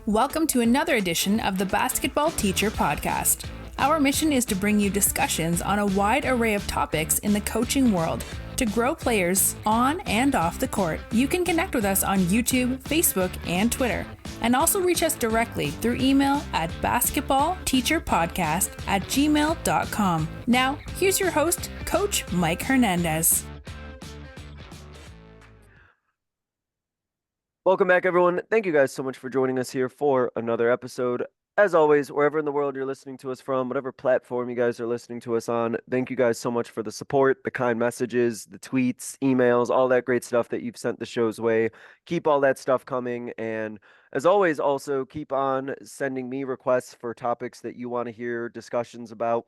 Welcome to another edition of the Basketball Teacher Podcast. Our mission is to bring you discussions on a wide array of topics in the coaching world to grow players on and off the court. You can connect with us on YouTube, Facebook, and Twitter, and also reach us directly through email at basketballteacherpodcast@gmail.com. Now, here's your host, Coach Mike Hernandez. Welcome back, everyone. Thank you guys so much for joining us here for another episode. As always, wherever in the world you're listening to us from, whatever platform you guys are listening to us on, thank you guys so much for the support, the kind messages, the tweets, emails, all that great stuff that you've sent the show's way. Keep all that stuff coming. And as always, also keep on sending me requests for topics that you want to hear discussions about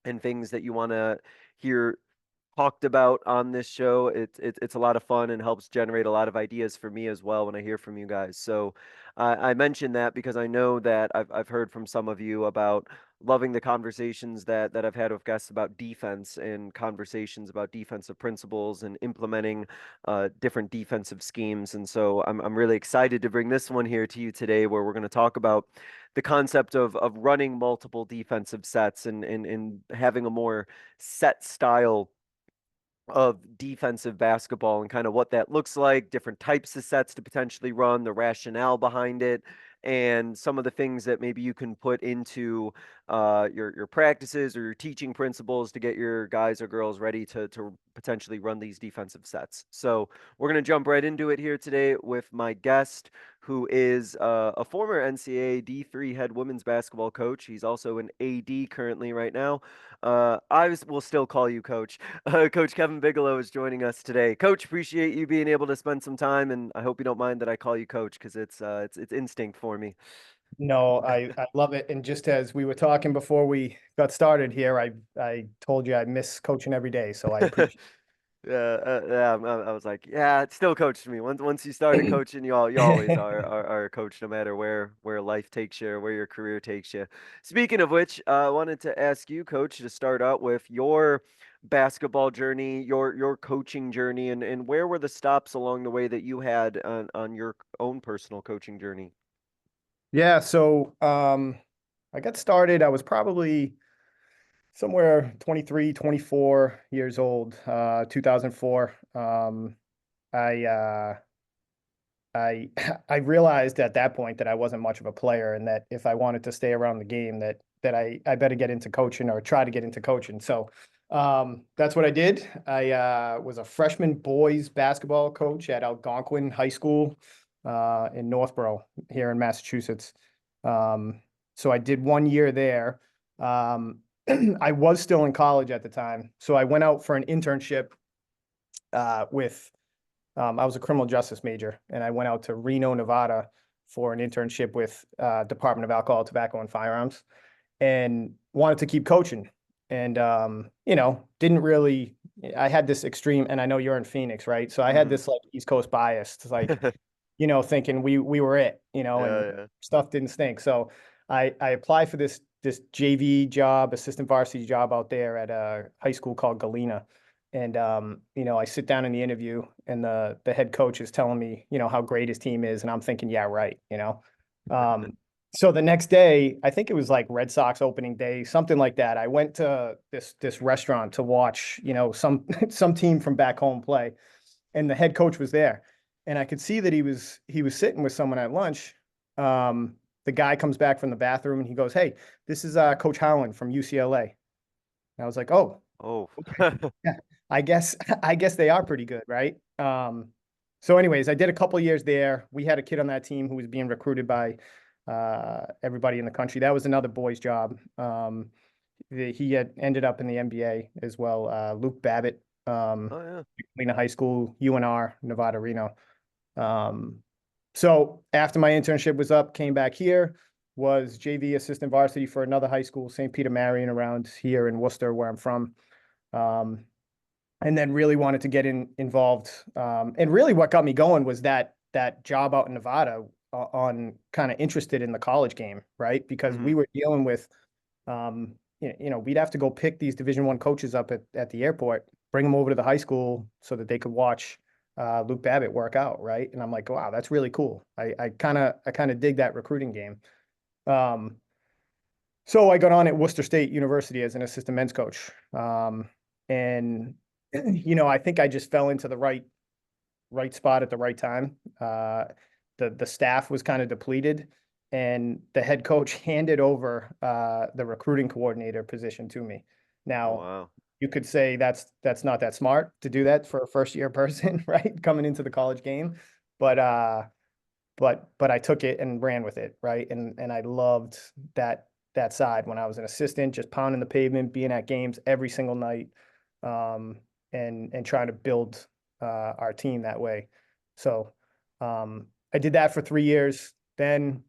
and things that you want to hear talked about on this show. It's a lot of fun and helps generate a lot of ideas for me as well when I hear from you guys. So I mentioned that because I know that I've heard from some of you about loving the conversations that I've had with guests about defense and conversations about defensive principles and implementing different defensive schemes. And so I'm really excited to bring this one here to you today, where we're going to talk about the concept of running multiple defensive sets and having a more set style of defensive basketball and kind of what that looks like, different types of sets to potentially run, the rationale behind it, and some of the things that maybe you can put into your practices or your teaching principles to get your guys or girls ready to potentially run these defensive sets. So we're going to jump right into it here today with my guest, who is a former NCAA D3 head women's basketball coach. He's also an AD currently right now. I will still call you Coach. Coach Kevin Bigelow is joining us today. Coach, appreciate you being able to spend some time, and I hope you don't mind that I call you Coach because it's instinct for me. No, I love it. And just as we were talking before we got started here, I told you I miss coaching every day. So I appreciate Yeah, I was like, yeah, it still coached me. Once you started coaching, you always are a coach, no matter where life takes you or where your career takes you. Speaking of which, I wanted to ask you, Coach, to start out with your basketball journey, your coaching journey, and where were the stops along the way that you had on your own personal coaching journey? Yeah, so I got started. I was probably somewhere 23, 24 years old, 2004. I I realized at that point that I wasn't much of a player, and that if I wanted to stay around the game, that I better get into coaching or try to get into coaching. So that's what I did. I was a freshman boys basketball coach at Algonquin High School in Northborough here in Massachusetts. So I did 1 year there. I was still in college at the time, so I went out for an internship with. I was a criminal justice major, and I went out to Reno, Nevada for an internship with Department of Alcohol, Tobacco, and Firearms, and wanted to keep coaching. And, didn't really, I had this extreme, and I know you're in Phoenix, right? So I had this like East Coast bias, like, thinking we were it, and stuff didn't stink. So I applied for this JV job, assistant varsity job out there at a high school called Galena. And, I sit down in the interview, and the head coach is telling me, how great his team is. And I'm thinking, yeah, right. So the next day, I think it was like Red Sox opening day, something like that. I went to this restaurant to watch, some team from back home play, and the head coach was there, and I could see that he was sitting with someone at lunch. The guy comes back from the bathroom, and he goes, "Hey, this is Coach Howland from UCLA." And I was like, "Oh, yeah, I guess they are pretty good, right?" So anyways, I did a couple of years there. We had a kid on that team who was being recruited by everybody in the country. That was another boy's job. He had ended up in the NBA as well. Luke Babbitt, Galena High School, UNR, Nevada, Reno. So after my internship was up, came back here, was JV assistant varsity for another high school, St. Peter Marion, around here in Worcester, where I'm from. And then really wanted to get involved. And really what got me going was that job out in Nevada on kind of interested in the college game, right? Because we were dealing with, we'd have to go pick these Division I coaches up at the airport, bring them over to the high school so that they could watch Luke Babbitt work out, right? And I'm like, wow, that's really cool. I kind of dig that recruiting game. Um, so I got on at Worcester State University as an assistant men's coach. And I think I just fell into the right spot at the right time. The staff was kind of depleted, and the head coach handed over the recruiting coordinator position to me. Oh, Now, wow. you could say that's not that smart to do that for a first year person, right? Coming into the college game. But but I took it and ran with it, right? And I loved that side when I was an assistant, just pounding the pavement, being at games every single night, and trying to build our team that way. So I did that for 3 years. Then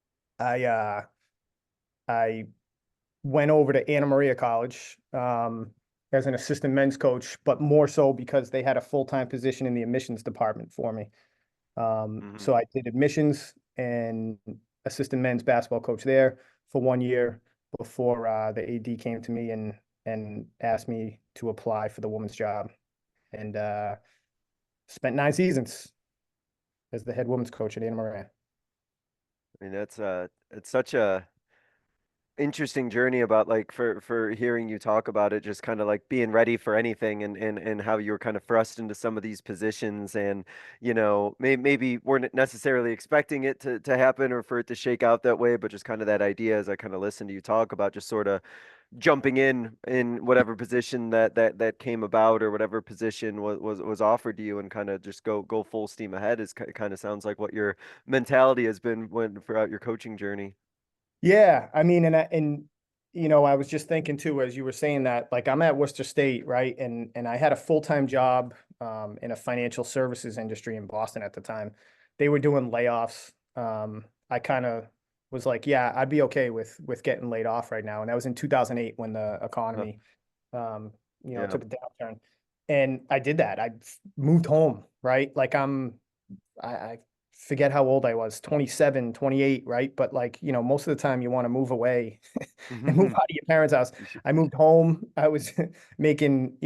I went over to Anna Maria College as an assistant men's coach, but more so because they had a full-time position in the admissions department for me. Hmm. So I did admissions and assistant men's basketball coach there for 1 year before the AD came to me and asked me to apply for the women's job, and spent 9 seasons as the head women's coach at Anna Maria. I mean, it's such a interesting journey about like for hearing you talk about it, just kind of like being ready for anything and how you were kind of thrust into some of these positions and maybe weren't necessarily expecting it to happen or for it to shake out that way, but just kind of that idea as I kind of listened to you talk about just sort of jumping in whatever position that came about or whatever position was offered to you and kind of just go full steam ahead is kind of sounds like what your mentality has been when throughout your coaching journey. Yeah, I mean, I was just thinking too, as you were saying that, like I'm at Worcester State, right? And I had a full-time job in a financial services industry in Boston at the time. They were doing layoffs. I kind of was like, yeah, I'd be okay with getting laid off right now. And that was in 2008 when the Uh, economy, yeah. took a downturn. And I did that. I moved home, right? Like I forget how old I was, 27, 28, right? But like, most of the time you want to move away and move out of your parents' house. You should- I moved home. I was making,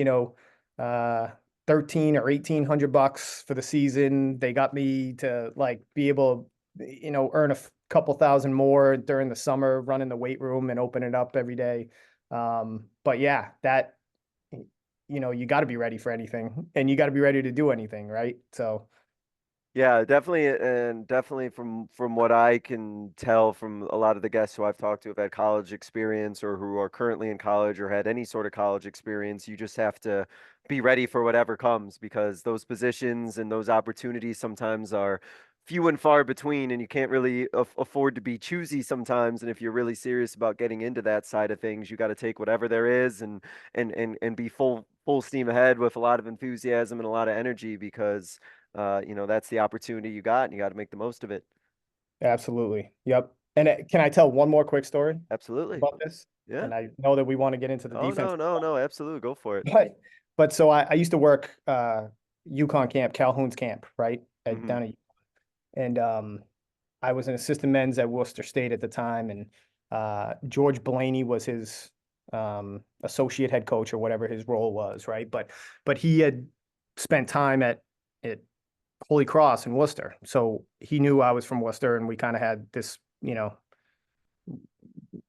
uh 13 or 1800 bucks for the season. They got me to like be able, earn a couple thousand more during the summer, running the weight room and open it up every day. But yeah, that you got to be ready for anything and you got to be ready to do anything, right? So Yeah, definitely, and definitely from what I can tell from a lot of the guests who I've talked to have had college experience or who are currently in college or had any sort of college experience, you just have to be ready for whatever comes because those positions and those opportunities sometimes are few and far between, and you can't really afford to be choosy sometimes. And if you're really serious about getting into that side of things, you got to take whatever there is and be full steam ahead with a lot of enthusiasm and a lot of energy because that's the opportunity you got and you got to make the most of it. absolutely. Yep. And can I tell one more quick story Absolutely. about this? Yeah. And I know that we want to get into the Oh, defense, no, no, no. Absolutely. Go for it. but so I used to work Yukon camp, Calhoun's camp, right? Hmm. Down at and I was an assistant men's at Worcester State at the time, and George Blaney was his associate head coach or whatever his role was, right? But he had spent time at Holy Cross in Worcester, so he knew I was from Worcester, and we kind of had this,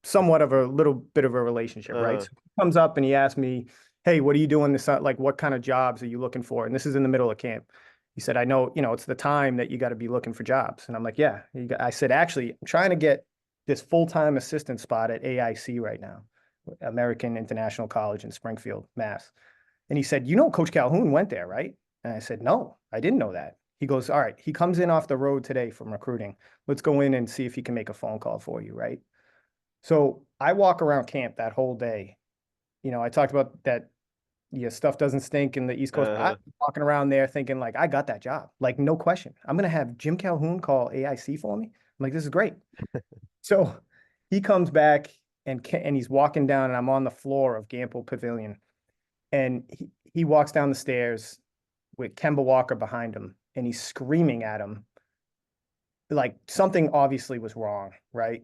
somewhat of a little bit of a relationship, right? Uh, So he comes up and he asks me, "Hey, what are you doing this? Like, what kind of jobs are you looking for?" And this is in the middle of camp. He said, "I know, it's the time that you got to be looking for jobs." And I'm like, "Yeah." I said, "Actually, I'm trying to get this full-time assistant spot at AIC right now, American International College in Springfield, Mass." And he said, Coach Calhoun went there, right? And I said, "No, I didn't know that." He goes, "All right, he comes in off the road today from recruiting. Let's go in and see if he can make a phone call for you, right?" So I walk around camp that whole day. I talked about that. Yeah, stuff doesn't stink in the East Coast. I'm uh, walking around there thinking like I got that job. Like no question. I'm gonna have Jim Calhoun call AIC for me. I'm like, this is great. So he comes back and he's walking down and I'm on the floor of Gamble Pavilion. And he walks down the stairs with Kemba Walker behind him and he's screaming at him like something obviously was wrong, right?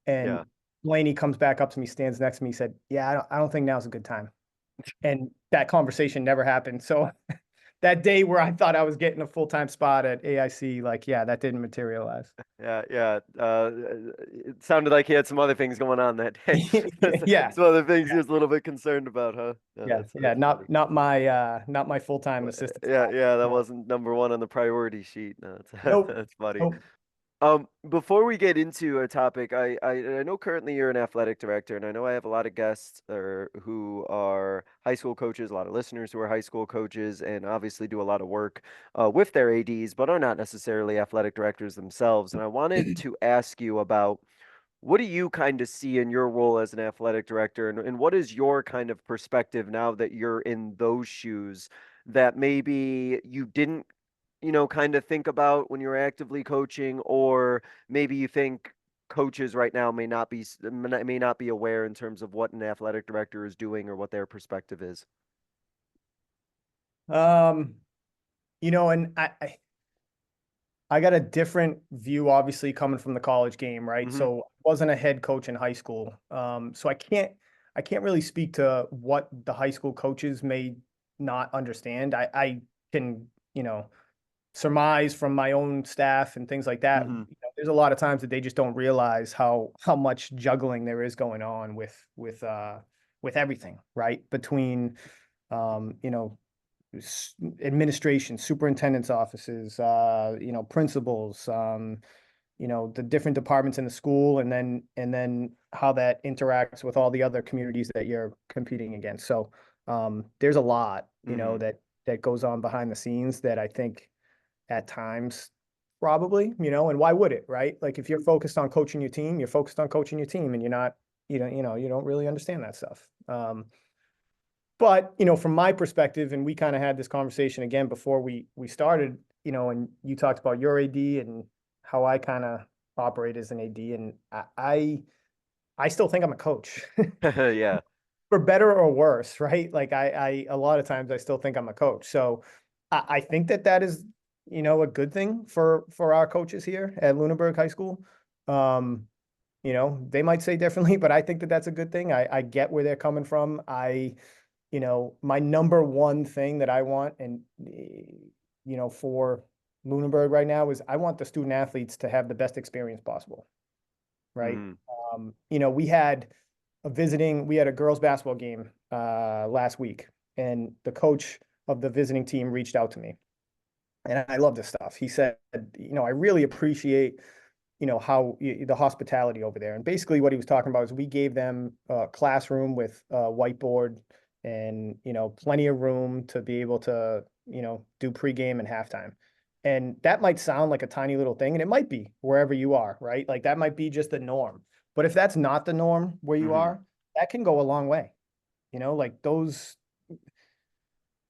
yeah. And Blaney comes back up to me, stands next to me, said, "Yeah, I don't think now's a good time." And that conversation never happened. So that day where I thought I was getting a full-time spot at AIC, like, yeah, that didn't materialize. Yeah. It sounded like he had some other things going on that day. Yeah. Some other things he was a little bit concerned about, huh? No, Yeah. Yeah. that's funny. Not my full-time assistant spot. Yeah, that No. wasn't number one on the priority sheet. No, that's, Nope. that's funny. Nope. Before we get into a topic, I know currently you're an athletic director, and I know I have a lot of guests who are high school coaches, a lot of listeners who are high school coaches, and obviously do a lot of work with their ADs, but are not necessarily athletic directors themselves. And I wanted to ask you about what do you kind of see in your role as an athletic director, and what is your kind of perspective now that you're in those shoes that maybe you didn't, kind of think about when you're actively coaching, or maybe you think coaches right now may not be aware in terms of what an athletic director is doing or what their perspective is. Um, and I got a different view, obviously, coming from the college game, right? Hmm. So I wasn't a head coach in high school. So I can't really speak to what the high school coaches may not understand. I can, surmise from my own staff and things like that. Hmm. There's a lot of times that they just don't realize how much juggling there is going on with everything, right? Between um, you know, administration, superintendent's offices, principals, the different departments in the school, and then how that interacts with all the other communities that you're competing against. So there's a lot, Hmm. that goes on behind the scenes that I think at times probably, and why would it, right? Like if you're focused on coaching your team, you're focused on coaching your team, and you're not, you don't really understand that stuff. But from my perspective, and we kind of had this conversation again before we started, and you talked about your AD and how I kind of operate as an AD, and I still think I'm a coach. Yeah. For better or worse, right? Like I a lot of times I still think I'm a coach. So I think that is, a good thing for our coaches here at Lunenburg High School. Um, they might say differently, but I think that that's a good thing. I get where they're coming from. My number one thing that I want, and for Lunenburg right now, is I want the student athletes to have the best experience possible, right? Hmm. We had a girls basketball game last week, and the coach of the visiting team reached out to me, and I love this stuff. He said, I really appreciate, how the hospitality over there. And basically what he was talking about is we gave them a classroom with a whiteboard and, plenty of room to be able to, do pregame and halftime. And that might sound like a tiny little thing, and it might be wherever you are, right? Like that might be just the norm. But if that's not the norm where you Hmm. are, that can go a long way. Like those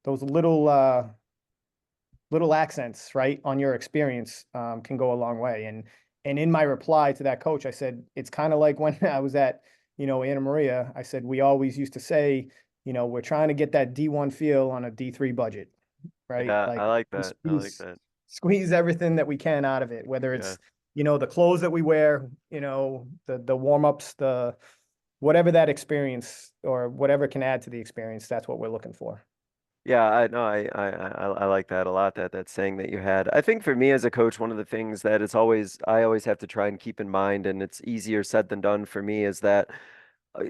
little accents, right, on your experience can go a long way. And in my reply to that coach, I said, it's kind of like when I was at, Anna Maria. I said, we always used to say, we're trying to get that D1 feel on a D3 budget, right? Yeah, I Like like we that. I like squeeze that. squeeze everything that we can out of it, whether Yeah. it's, the clothes that we wear, the warm-ups, the whatever that experience or whatever can add to the experience, that's what we're looking for. Yeah, I know. I like that a lot. That saying that you had. I think for me as a coach, one of the things that I always have to try and keep in mind, and it's easier said than done for me, is that uh,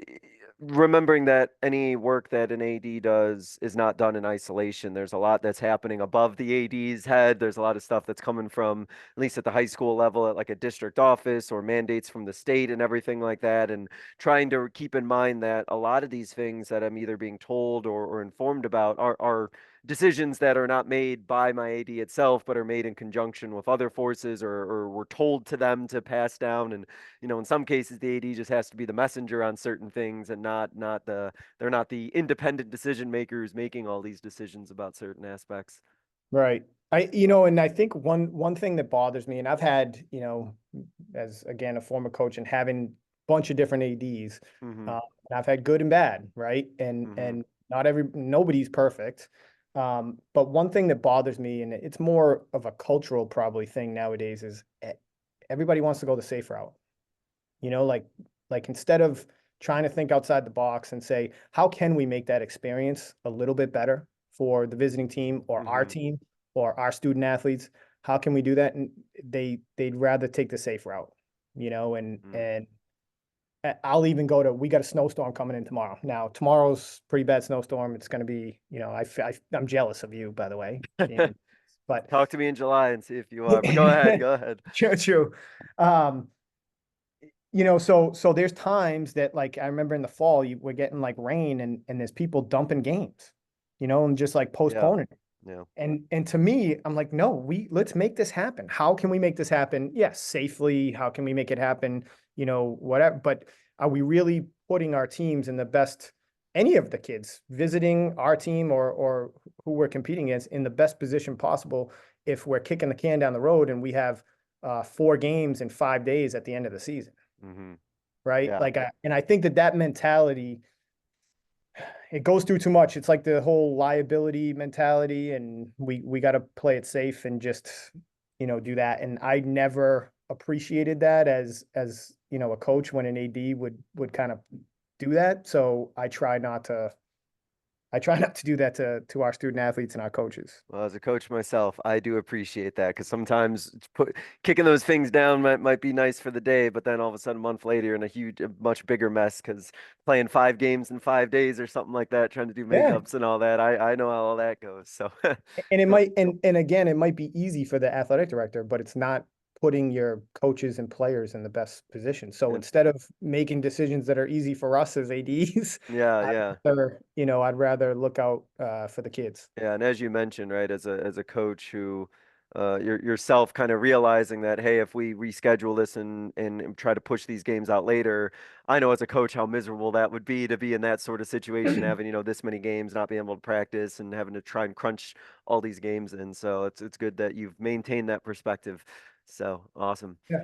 remembering that any work that an AD does is not done in isolation. There's a lot that's happening above the AD's head. There's a lot of stuff that's coming from, at least at the high school level, at like a district office or mandates from the state and everything like that. And trying to keep in mind that a lot of these things that I'm either being told or informed about are decisions that are not made by my AD itself, but are made in conjunction with other forces or were told to them to pass down. And in some cases, the AD just has to be the messenger on certain things and they're not the independent decision makers making all these decisions about certain aspects. Right. And I think one thing that bothers me, and I've had, as again a former coach and having a bunch of different ADs, Hmm. and I've had good and bad, right? And Hmm. and nobody's perfect. But one thing that bothers me, and it's more of a cultural probably thing nowadays, is everybody wants to go the safe route. Like instead of trying to think outside the box and say, how can we make that experience a little bit better for the visiting team or our Mm-hmm. team or our student athletes. How can we do that? And they'd rather take the safe route, and I'll even go to, we got a snowstorm coming in tomorrow. Now, tomorrow's pretty bad snowstorm. It's going to be, I'm jealous of you, by the way. But Talk to me in July and see if you are. But go ahead, go ahead. true, true. Um, so there's times that, like, I remember in the fall, we're getting like rain, and there's people dumping games, and just like Yeah, postponing it. yeah. And to me, I'm like, no, let's make this happen. How can we make this happen? Yes, safely. How can we make it happen? Whatever. But are we really putting our teams in the best, any of the kids visiting our team or who we're competing against, in the best position possible if we're kicking the can down the road and we have 4 games in 5 days at the end of the season, Mm-hmm. right? Yeah. And I think that mentality, it goes through too much. It's like the whole liability mentality, and we got to play it safe and just, do that. And I never appreciated that as a coach, when an AD would kind of do that. So I try not to do that to our student athletes and our coaches. Well, as a coach myself, I do appreciate that because sometimes kicking those things down might be nice for the day, but then all of a sudden, a month later, you're in a much bigger mess because playing 5 games in 5 days or something like that, trying to do Yeah. makeups and all that. I know how all that goes. So, And it no, might, and again, it might be easy for the athletic director, but it's not putting your coaches and players in the best position. So and instead of making decisions that are easy for us as ADs, yeah, yeah. I'd rather look out for the kids. Yeah, and as you mentioned, right, as a coach who yourself kind of realizing that, hey, if we reschedule this and try to push these games out later, I know as a coach how miserable that would be to be in that sort of situation, having, this many games, not being able to practice and having to try and crunch all these games in. So it's good that you've maintained that perspective. So awesome. Yeah.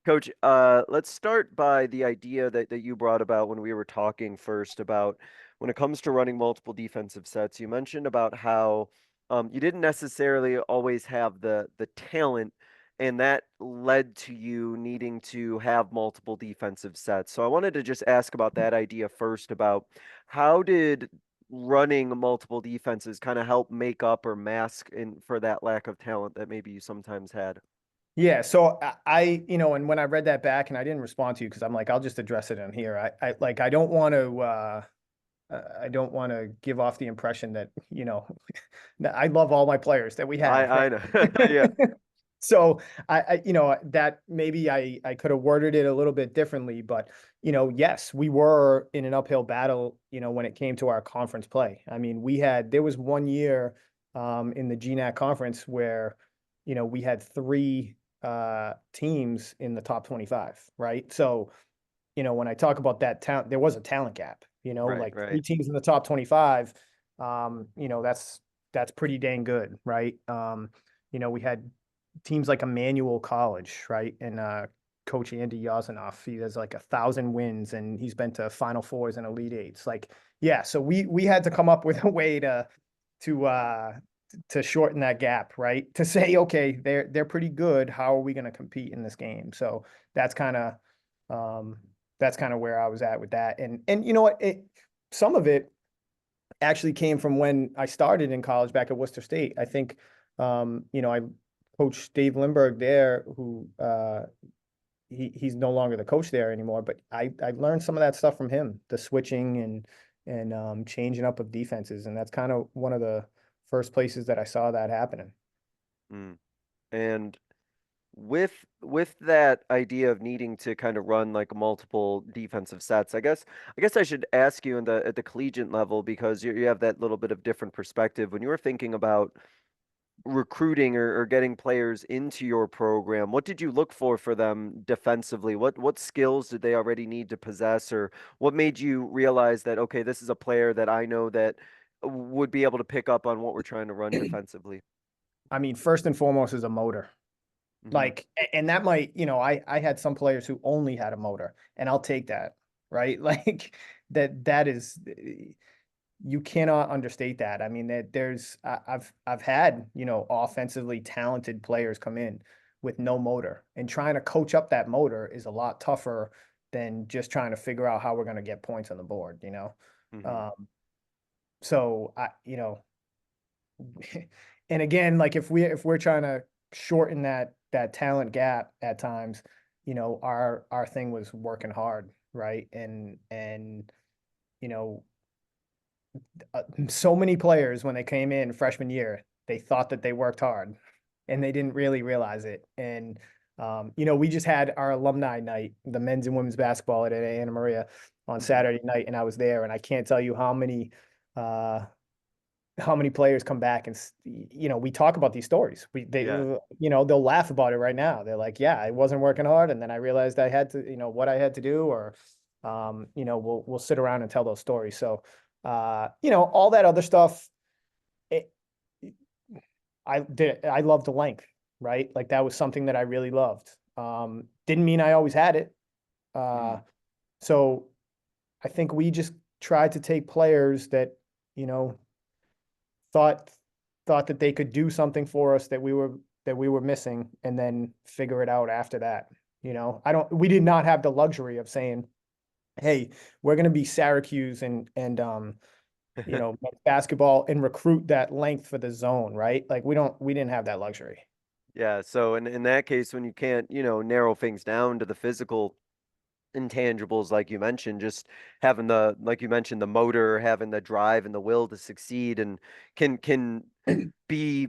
Coach, let's start by the idea that you brought about when we were talking first about when it comes to running multiple defensive sets. You mentioned about how you didn't necessarily always have the talent, and that led to you needing to have multiple defensive sets. So I wanted to just ask about that idea first about how did running multiple defenses kind of help make up or mask in for that lack of talent that maybe you sometimes had? Yeah. So and when I read that back, and I didn't respond to you because I'm like, I'll just address it in here. I don't want to, I don't want to give off the impression that, that I love all my players that we have. I know. Yeah. So that maybe I could have worded it a little bit differently, but yes, we were in an uphill battle, when it came to our conference play. I mean, there was one year in the GNAC conference where, we had 3 teams in the top 25, right? So, when I talk about that talent, there was a talent gap, Right, like right. 3 teams in the top 25. That's pretty dang good, right? We had teams like Emmanuel College, right? And Coach Andy Yazanoff, he has like 1,000 wins, and he's been to Final Fours and Elite Eights. Like, yeah, so we had to come up with a way to uh to shorten that gap, right? To say, okay, they're pretty good. How are we going to compete in this game? So that's kind of um that's kind of where I was at with that. And you know what? Some of it actually came from when I started in college back at Worcester State. I think I coached Dave Lindbergh there, who he's no longer the coach there anymore, but I learned some of that stuff from him, the switching and changing up of defenses, and that's kind of one of the first places that I saw that happening. Mm. And with that idea of needing to kind of run like multiple defensive sets, I guess I should ask you in the at the collegiate level because you have that little bit of different perspective when you were thinking about recruiting or getting players into your program. What did you look for them defensively? What skills did they already need to possess, or what made you realize that okay, this is a player that I know that would be able to pick up on what we're trying to run defensively? I mean, first and foremost is a motor. Hmm. Like, and that might, I had some players who only had a motor, and I'll take that, right? Like that is, you cannot understate that. I mean, I've had, offensively talented players come in with no motor, and trying to coach up that motor is a lot tougher than just trying to figure out how we're going to get points on the board. Hmm. Um, so and again, like if we're trying to shorten that talent gap at times, our thing was working hard, right? And you know, so many players when they came in freshman year, they thought that they worked hard and they didn't really realize it. And we just had our alumni night, the men's and women's basketball at Anna Maria on Mhm. Saturday night, and I was there, and I can't tell you uh how many players come back and we talk about these stories. Yeah. They'll laugh about it right now. They're like, yeah, I wasn't working hard, and then I realized I had to, what I had to do, or we'll sit around and tell those stories. So all that other stuff, it, I loved the length, right? Like that was something that I really loved. Didn't mean I always had it. Mhm. So I think we just tried to take players that, you know, thought thought that they could do something for us that we were missing, and then figure it out after that. We did not have the luxury of saying, hey, we're going to be Syracuse and basketball and recruit that length for the zone, right? Like we didn't have that luxury. Yeah. So in that case, when you can't, narrow things down to the physical intangibles, like you mentioned, just having like you mentioned, the motor, having the drive and the will to succeed, and can be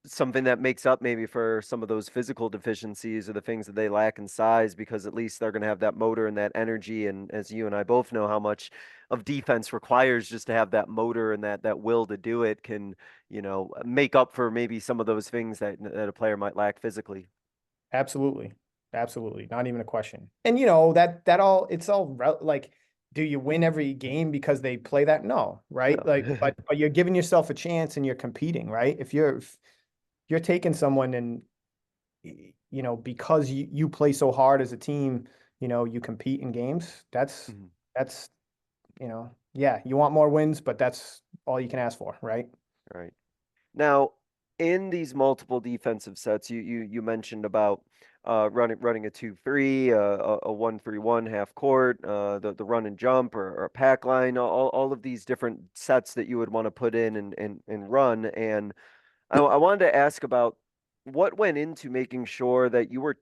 something that makes up maybe for some of those physical deficiencies or the things that they lack in size, because at least they're going to have that motor and that energy. And as you and I both know, how much of defense requires just to have that motor and that will to do it, can, make up for maybe some of those things that a player might lack physically. Absolutely. Absolutely. Not even a question. And it's all like, do you win every game because they play that? No, right? No. Like, but you're giving yourself a chance and you're competing, right? If you're taking someone and because you play so hard as a team, you compete in games. Mhm. That's, yeah, you want more wins, but that's all you can ask for, right? Right. Now, in these multiple defensive sets, you mentioned about running a 2-3, a 1-3-1 half court, the run and jump, or a pack line, all of these different sets that you would want to put in and run. And I wanted to ask about what went into making sure that you were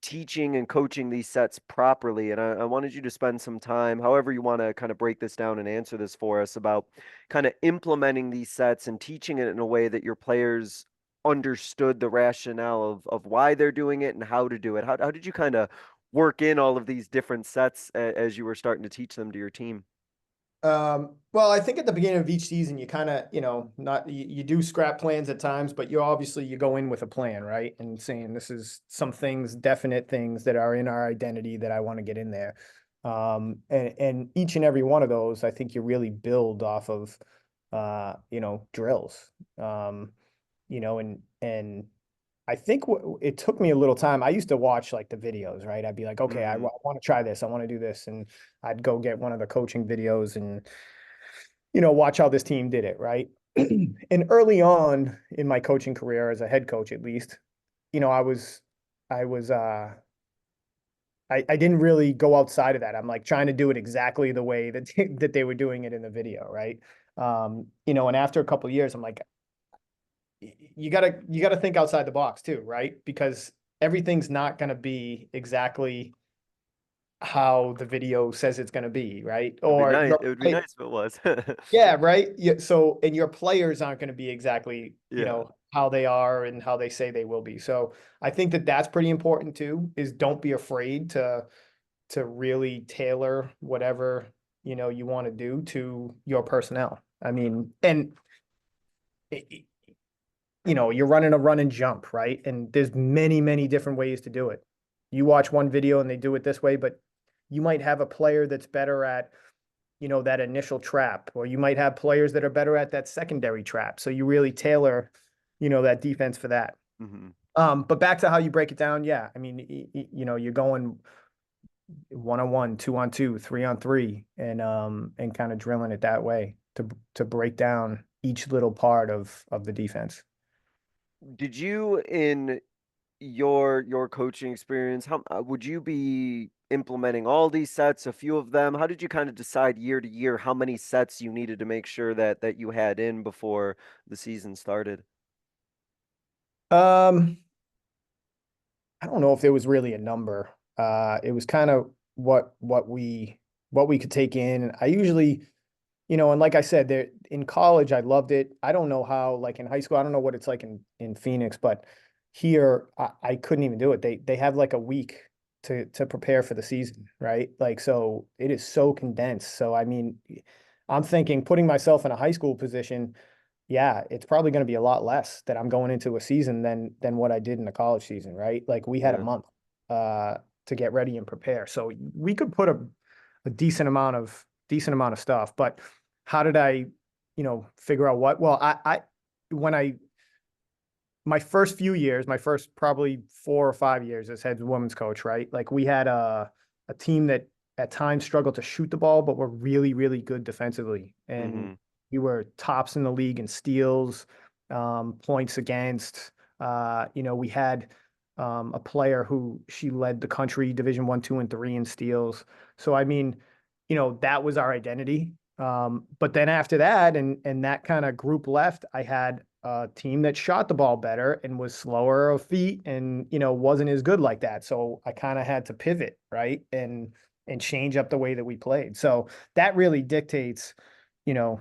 teaching and coaching these sets properly. And I wanted you to spend some time, however you want to kind of break this down and answer this for us, about kind of implementing these sets and teaching it in a way that your players understood the rationale of why they're doing it and how to do it. How did you kind of work in all of these different sets as you were starting to teach them to your team? Well, I think at the beginning of each season, you kind of, not you do scrap plans at times, but you go in with a plan, right? And saying this is some things, definite things that are in our identity that I want to get in there. And each and every one of those, I think you really build off of, drills. And I think it took me a little time. I used to watch like the videos, right? I'd be like, okay, I Hmm. want to try this. I want to do this. And I'd go get one of the coaching videos and, watch how this team did it, right? And early on in my coaching career, as a head coach, at least, I was, I was, I didn't really go outside of that. I'm like trying to do it exactly the way that, that they were doing it in the video, right? And after a couple of years, I'm like, you gotta think outside the box too, right? Because everything's not gonna be exactly how the video says it's gonna be, right? It would be Or nice. It would be nice if it was. yeah, right. Yeah, so and your players aren't gonna be exactly, Yeah. how they are and how they say they will be. So I think that that's pretty important too, is don't be afraid to really tailor whatever, you want to do to your personnel. I mean, and you're running a run and jump, right? And there's many, many different ways to do it. You watch one video and they do it this way, but you might have a player that's better at, that initial trap, or you might have players that are better at that secondary trap. So you really tailor, that defense for that. Hmm. But back to how you break it down. Yeah. I mean, you're going 1-on-1, 2-on-2, 3-on-3, and kind of drilling it that way to break down each little part of the defense. Did you in your coaching experience, how would you be implementing all these sets, a few of them? How did you kind of decide year to year how many sets you needed to make sure that you had in before the season started? Um, I don't know if there was really a number. It was kind of what we could take in. I usually, and like I said, there in college, I loved it. I don't know how, like in high school, I don't know what it's like in Phoenix, but here I couldn't even do it. They have like a week to prepare for the season, right? Like so it is so condensed. So I mean, I'm thinking putting myself in a high school position, yeah, it's probably going to be a lot less that I'm going into a season than what I did in the college season, right? Like we had a Yeah. month uh to get ready and prepare. So we could put a decent amount of stuff, but how did I, figure out what? Well, when I my first few years, my first probably 4 or 5 years as head women's coach, right? Like we had a team that at times struggled to shoot the ball, but were really, really good defensively. And Hmm. we were tops in the league in steals, points against. We had a player who she led the country Division I, II, and III in steals. So I mean, that was our identity. But then after that, and that kind of group left, I had a team that shot the ball better and was slower of feet and wasn't as good like that. So I kind of had to pivot, right? And change up the way that we played. So that really dictates, you know,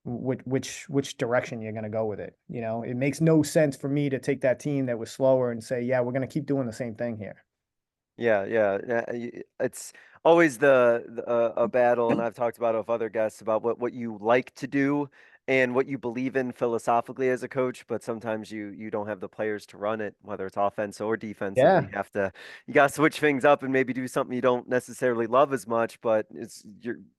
which direction you're going to go with it. It makes no sense for me to take that team that was slower and say, yeah, we're going to keep doing the same thing here. Yeah, yeah. It's always a battle, and I've talked about it with other guests about what you like to do and what you believe in philosophically as a coach, but sometimes you don't have the players to run it, whether it's offense or defensively. Yeah. You got to switch things up and maybe do something you don't necessarily love as much, but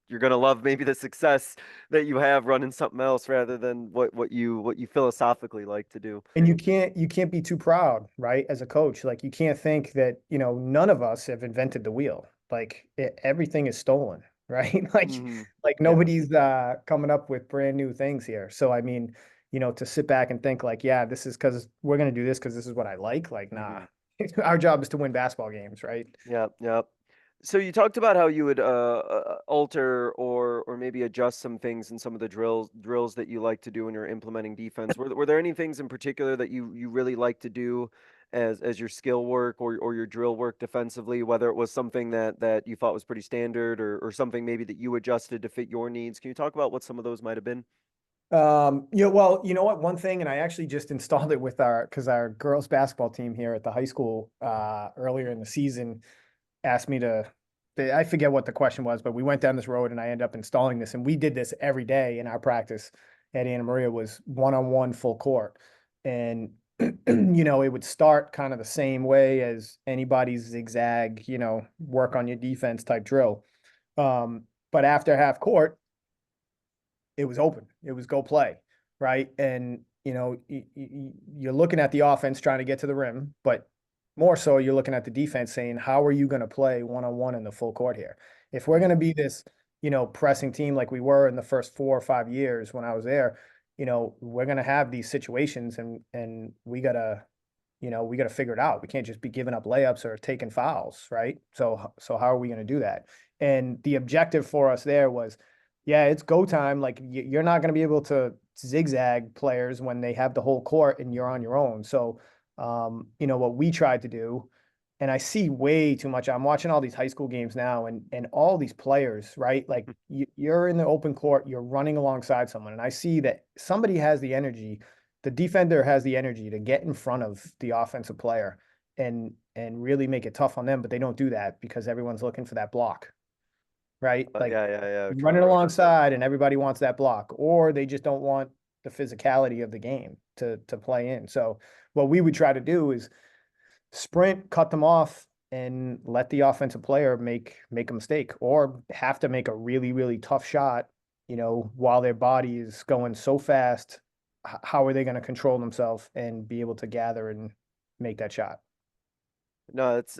you're gonna love maybe the success that you have running something else rather than what you philosophically like to do. And you can't be too proud, right? As a coach, like you can't think that, none of us have invented the wheel. Like everything is stolen, right? Like Hmm. like Yeah. nobody's coming up with brand new things here. So I mean, to sit back and think like, yeah, this is because we're gonna do this because this is what I like nah. Hmm. Our job is to win basketball games, right? Yep, yep. So you talked about how you would alter or maybe adjust some things in some of the drills that you like to do when you're implementing defense. Were there any things in particular that you really like to do as your skill work or your drill work defensively, whether it was something that you thought was pretty standard or something maybe that you adjusted to fit your needs? Can you talk about what some of those might have been? Well, you know what? One thing, and I actually just installed it with because our girls basketball team here at the high school earlier in the season asked me I forget what the question was, but we went down this road and I ended up installing this. And we did this every day in our practice at Anna Maria was one-on-one full court. And, it would start kind of the same way as anybody's zigzag, work on your defense type drill. But after half court, it was open. It was go play, right? And you're looking at the offense trying to get to the rim, but more so you're looking at the defense saying, how are you going to play one-on-one in the full court here? If we're going to be this, pressing team like we were in the first 4 or 5 years when I was there, we're going to have these situations and we got to figure it out. We can't just be giving up layups or taking fouls, right? So how are we going to do that? And the objective for us there was, yeah, it's go time. Like you're not going to be able to zigzag players when they have the whole court and you're on your own. So, what we tried to do, and I see way too much. I'm watching all these high school games now, and all these players, right? Like you're in the open court, you're running alongside someone, and I see that somebody has the energy. The defender has the energy to get in front of the offensive player and really make it tough on them, but they don't do that because everyone's looking for that block, right? Like Yeah, yeah, yeah. running alongside and everybody wants that block, or they just don't want the physicality of the game to play in. So what we would try to do is sprint, cut them off, and let the offensive player make a mistake or have to make a really, really tough shot, while their body is going so fast. How are they going to control themselves and be able to gather and make that shot? No, it's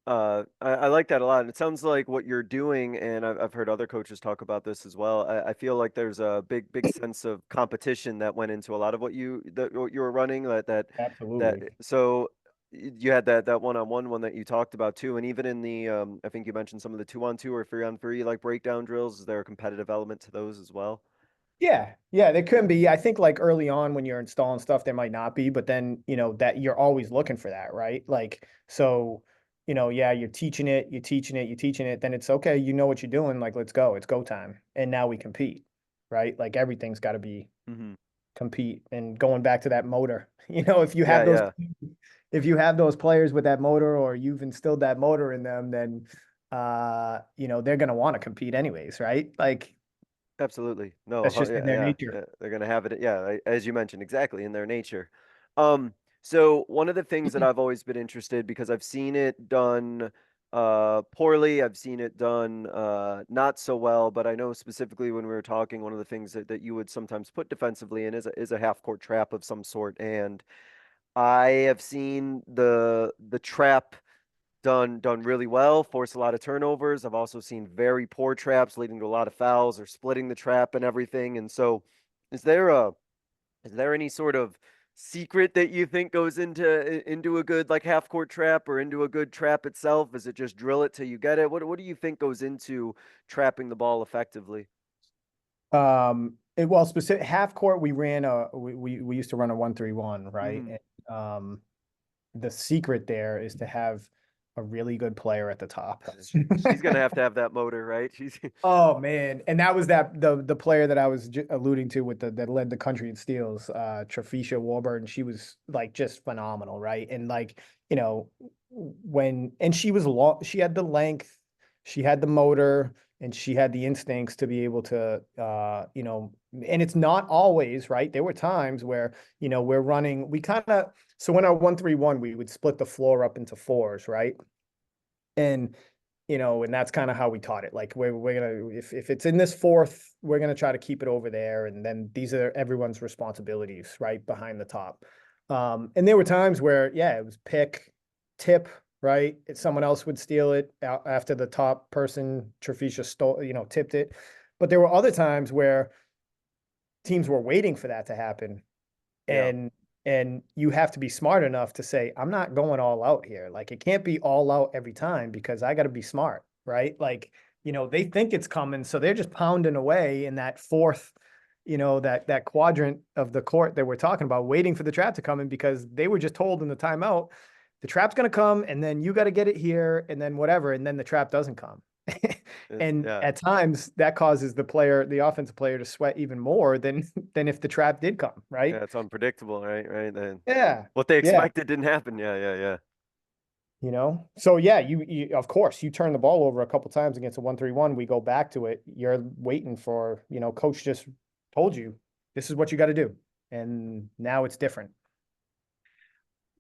I like that a lot. And it sounds like what you're doing, and I've heard other coaches talk about this as well. I feel like there's a big sense of competition that went into a lot of what you were running. That Absolutely. so you had that one-on-one one that you talked about too, and even in the I think you mentioned some of the two-on-two or three-on-three like breakdown drills. Is there a competitive element to those as well? Yeah, yeah, there could be. I think like early on when you're installing stuff, there might not be, but then that you're always looking for that, right? Like, so, yeah, you're teaching it, you're teaching it, you're teaching it, then it's okay, you know what you're doing, like let's go, it's go time. And now we compete, right? Like everything's got to be Hmm. compete. And going back to that motor, Yeah, yeah, if you have those players with that motor or you've instilled that motor in them, then they're gonna want to compete anyways, right? Like absolutely. No, that's just in yeah, their yeah, nature. they're gonna have it. Yeah, as you mentioned, exactly in their nature. So one of the things that I've always been interested because I've seen it done poorly, I've seen it done not so well, but I know specifically when we were talking, one of the things that you would sometimes put defensively in is a half court trap of some sort, and I have seen the trap done really well, force a lot of turnovers. I've also seen very poor traps leading to a lot of fouls or splitting the trap and everything. And so, is there a is there any sort of secret that you think goes into a good like half court trap or into a good trap itself? Is it just drill it till you get it? What do you think goes into trapping the ball effectively? Well, specific half court, we ran we used to run a 1-3-1, right? Hmm. And, the secret there is to have a really good player at the top. She's gonna have that motor, right? She's Oh man, and that was the player that I was alluding to with the that led the country in steals, Trafisha Warburton. She was like just phenomenal, right? And like and she was long, she had the length, she had the motor, and she had the instincts to be able to, and it's not always right. There were times where we're running, we kind of so when our 1-3-1, we would split the floor up into fours, right? And and that's kind of how we taught it. Like we're gonna if it's in this fourth, we're gonna try to keep it over there, and then these are everyone's responsibilities, right behind the top. And there were times where yeah, it was pick, tip, right. Someone else would steal it after the top person, Trafisha stole, tipped it. But there were other times where teams were waiting for that to happen, yeah. and you have to be smart enough to say, I'm not going all out here. Like it can't be all out every time because I got to be smart, right? Like, they think it's coming, so they're just pounding away in that fourth, that quadrant of the court that we're talking about, waiting for the trap to come in because they were just told in the timeout, the trap's going to come and then you got to get it here and then whatever, and then the trap doesn't come. And Yeah. at times that causes the offensive player to sweat even more than if the trap did come, right? Yeah, it's unpredictable, right? Right. Then Yeah. what they Yeah. expected didn't happen. Yeah, yeah, yeah. So yeah, you of course you turn the ball over a couple times against a 1-3-1. We go back to it. You're waiting for, coach just told you this is what you got to do. And now it's different.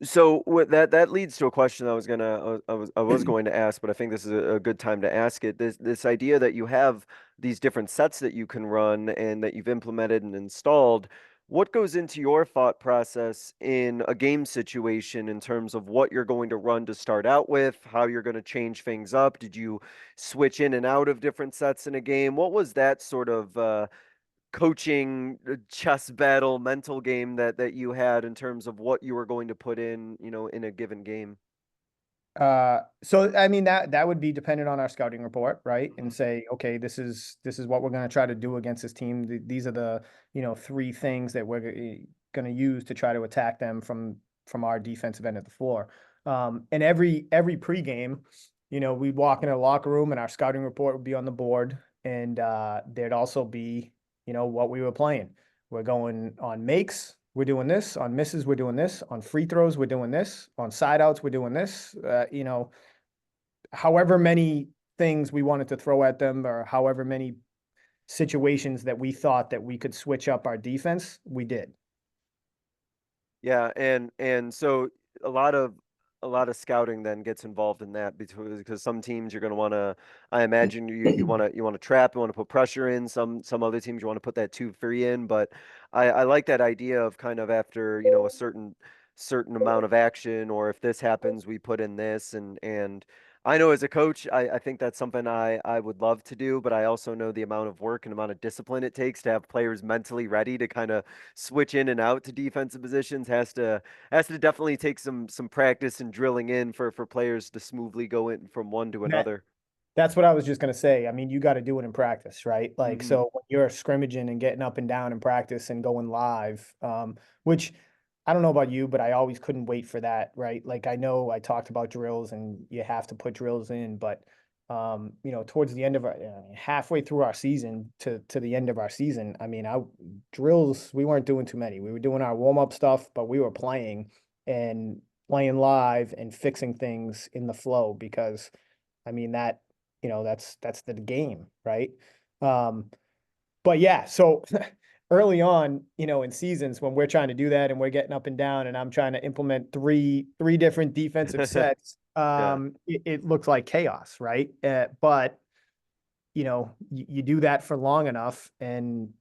So what that leads to a question I was going to ask, but I think this is a good time to ask it. This idea that you have these different sets that you can run and that you've implemented and installed, what goes into your thought process in a game situation in terms of what you're going to run to start out with, how you're going to change things up? Did you switch in and out of different sets in a game? What was that sort of coaching chess battle mental game that you had in terms of what you were going to put in, in a given game? So I mean that would be dependent on our scouting report, right? Hmm. And say, okay, this is what we're going to try to do against this team. These are the, three things that we're going to use to try to attack them from our defensive end of the floor. And every pregame, we'd walk in a locker room and our scouting report would be on the board, and there'd also be, what we were playing. We're going on makes, we're doing this. On misses, we're doing this. On free throws, we're doing this. On side outs, we're doing this. However many things we wanted to throw at them, or however many situations that we thought that we could switch up our defense, we did. Yeah, and so a lot of a lot of scouting then gets involved in that because some teams you're going to want to, I imagine you want to trap, you want to put pressure in. Some other teams you want to put that 2-3 in. But I like that idea of kind of after a certain amount of action, or if this happens, we put in this, and I know as a coach, I think that's something I would love to do, but I also know the amount of work and amount of discipline it takes to have players mentally ready to kind of switch in and out to defensive positions has to definitely take some practice and drilling in for players to smoothly go in from one to That another. That's what I was just gonna say. I mean, you got to do it in practice, right? Like, Hmm. so when you're scrimmaging and getting up and down in practice and going live, which I don't know about you, but I always couldn't wait for that, right? Like, I know I talked about drills and you have to put drills in, but towards the end of halfway through our season to the end of our season, I mean, drills, we weren't doing too many. We were doing our warm up stuff, but we were and playing live and fixing things in the flow because I mean that's the game, right? Um, but yeah, so early on, in seasons when we're trying to do that and we're getting up and down and I'm trying to implement three different defensive sets, Yeah. it looks like chaos, right? But you do that for long enough and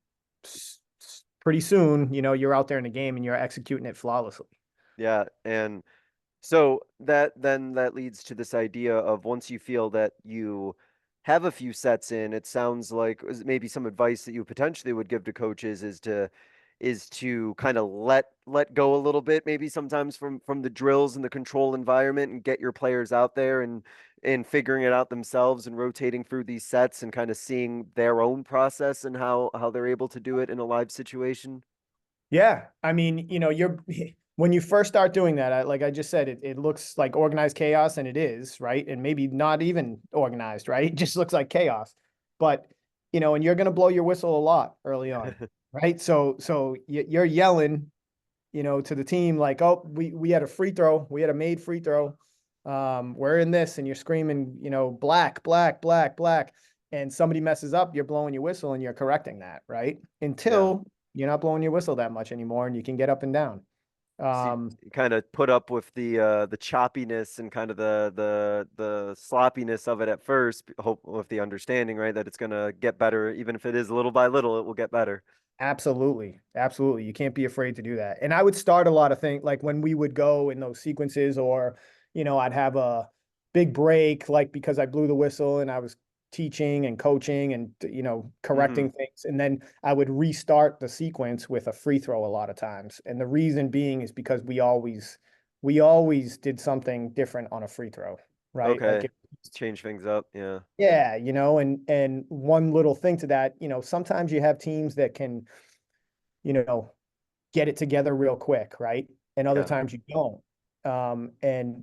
pretty soon, you're out there in the game and you're executing it flawlessly. Yeah, and so that leads to this idea of once you feel that you have a few sets in, it sounds like maybe some advice that you potentially would give to coaches is to kind of let go a little bit, maybe sometimes from the drills and the control environment and get your players out there and figuring it out themselves and rotating through these sets and kind of seeing their own process and how they're able to do it in a live situation. Yeah, I mean, you're when you first start doing that, like I just said, it looks like organized chaos, and it is, right? And maybe not even organized, right? It just looks like chaos. But and you're gonna blow your whistle a lot early on, right? So you're yelling, to the team like, "Oh, we had a free throw, we had a made free throw. We're in this," and you're screaming, black, black, black, black, and somebody messes up, you're blowing your whistle and you're correcting that, right? Yeah. Until you're not blowing your whistle that much anymore and you can get up and down. So Um, you kind of put up with the choppiness and kind of the sloppiness of it at first, hope with the understanding, right, that it's gonna get better, even if it is little by little, it will get better. Absolutely. Absolutely. You can't be afraid to do that. And I would start a lot of things like when we would go in those sequences, or, I'd have a big break, like because I blew the whistle and I was teaching and coaching and, Hmm. correcting things. And then I would restart the sequence with a free throw a lot of times. And the reason being is because we always did something different on a free throw, right? Like Okay. it, Change things up. Yeah. yeah, and one little thing to that, sometimes you have teams that can, you know, get it together real quick, right? And other Yeah. times you don't.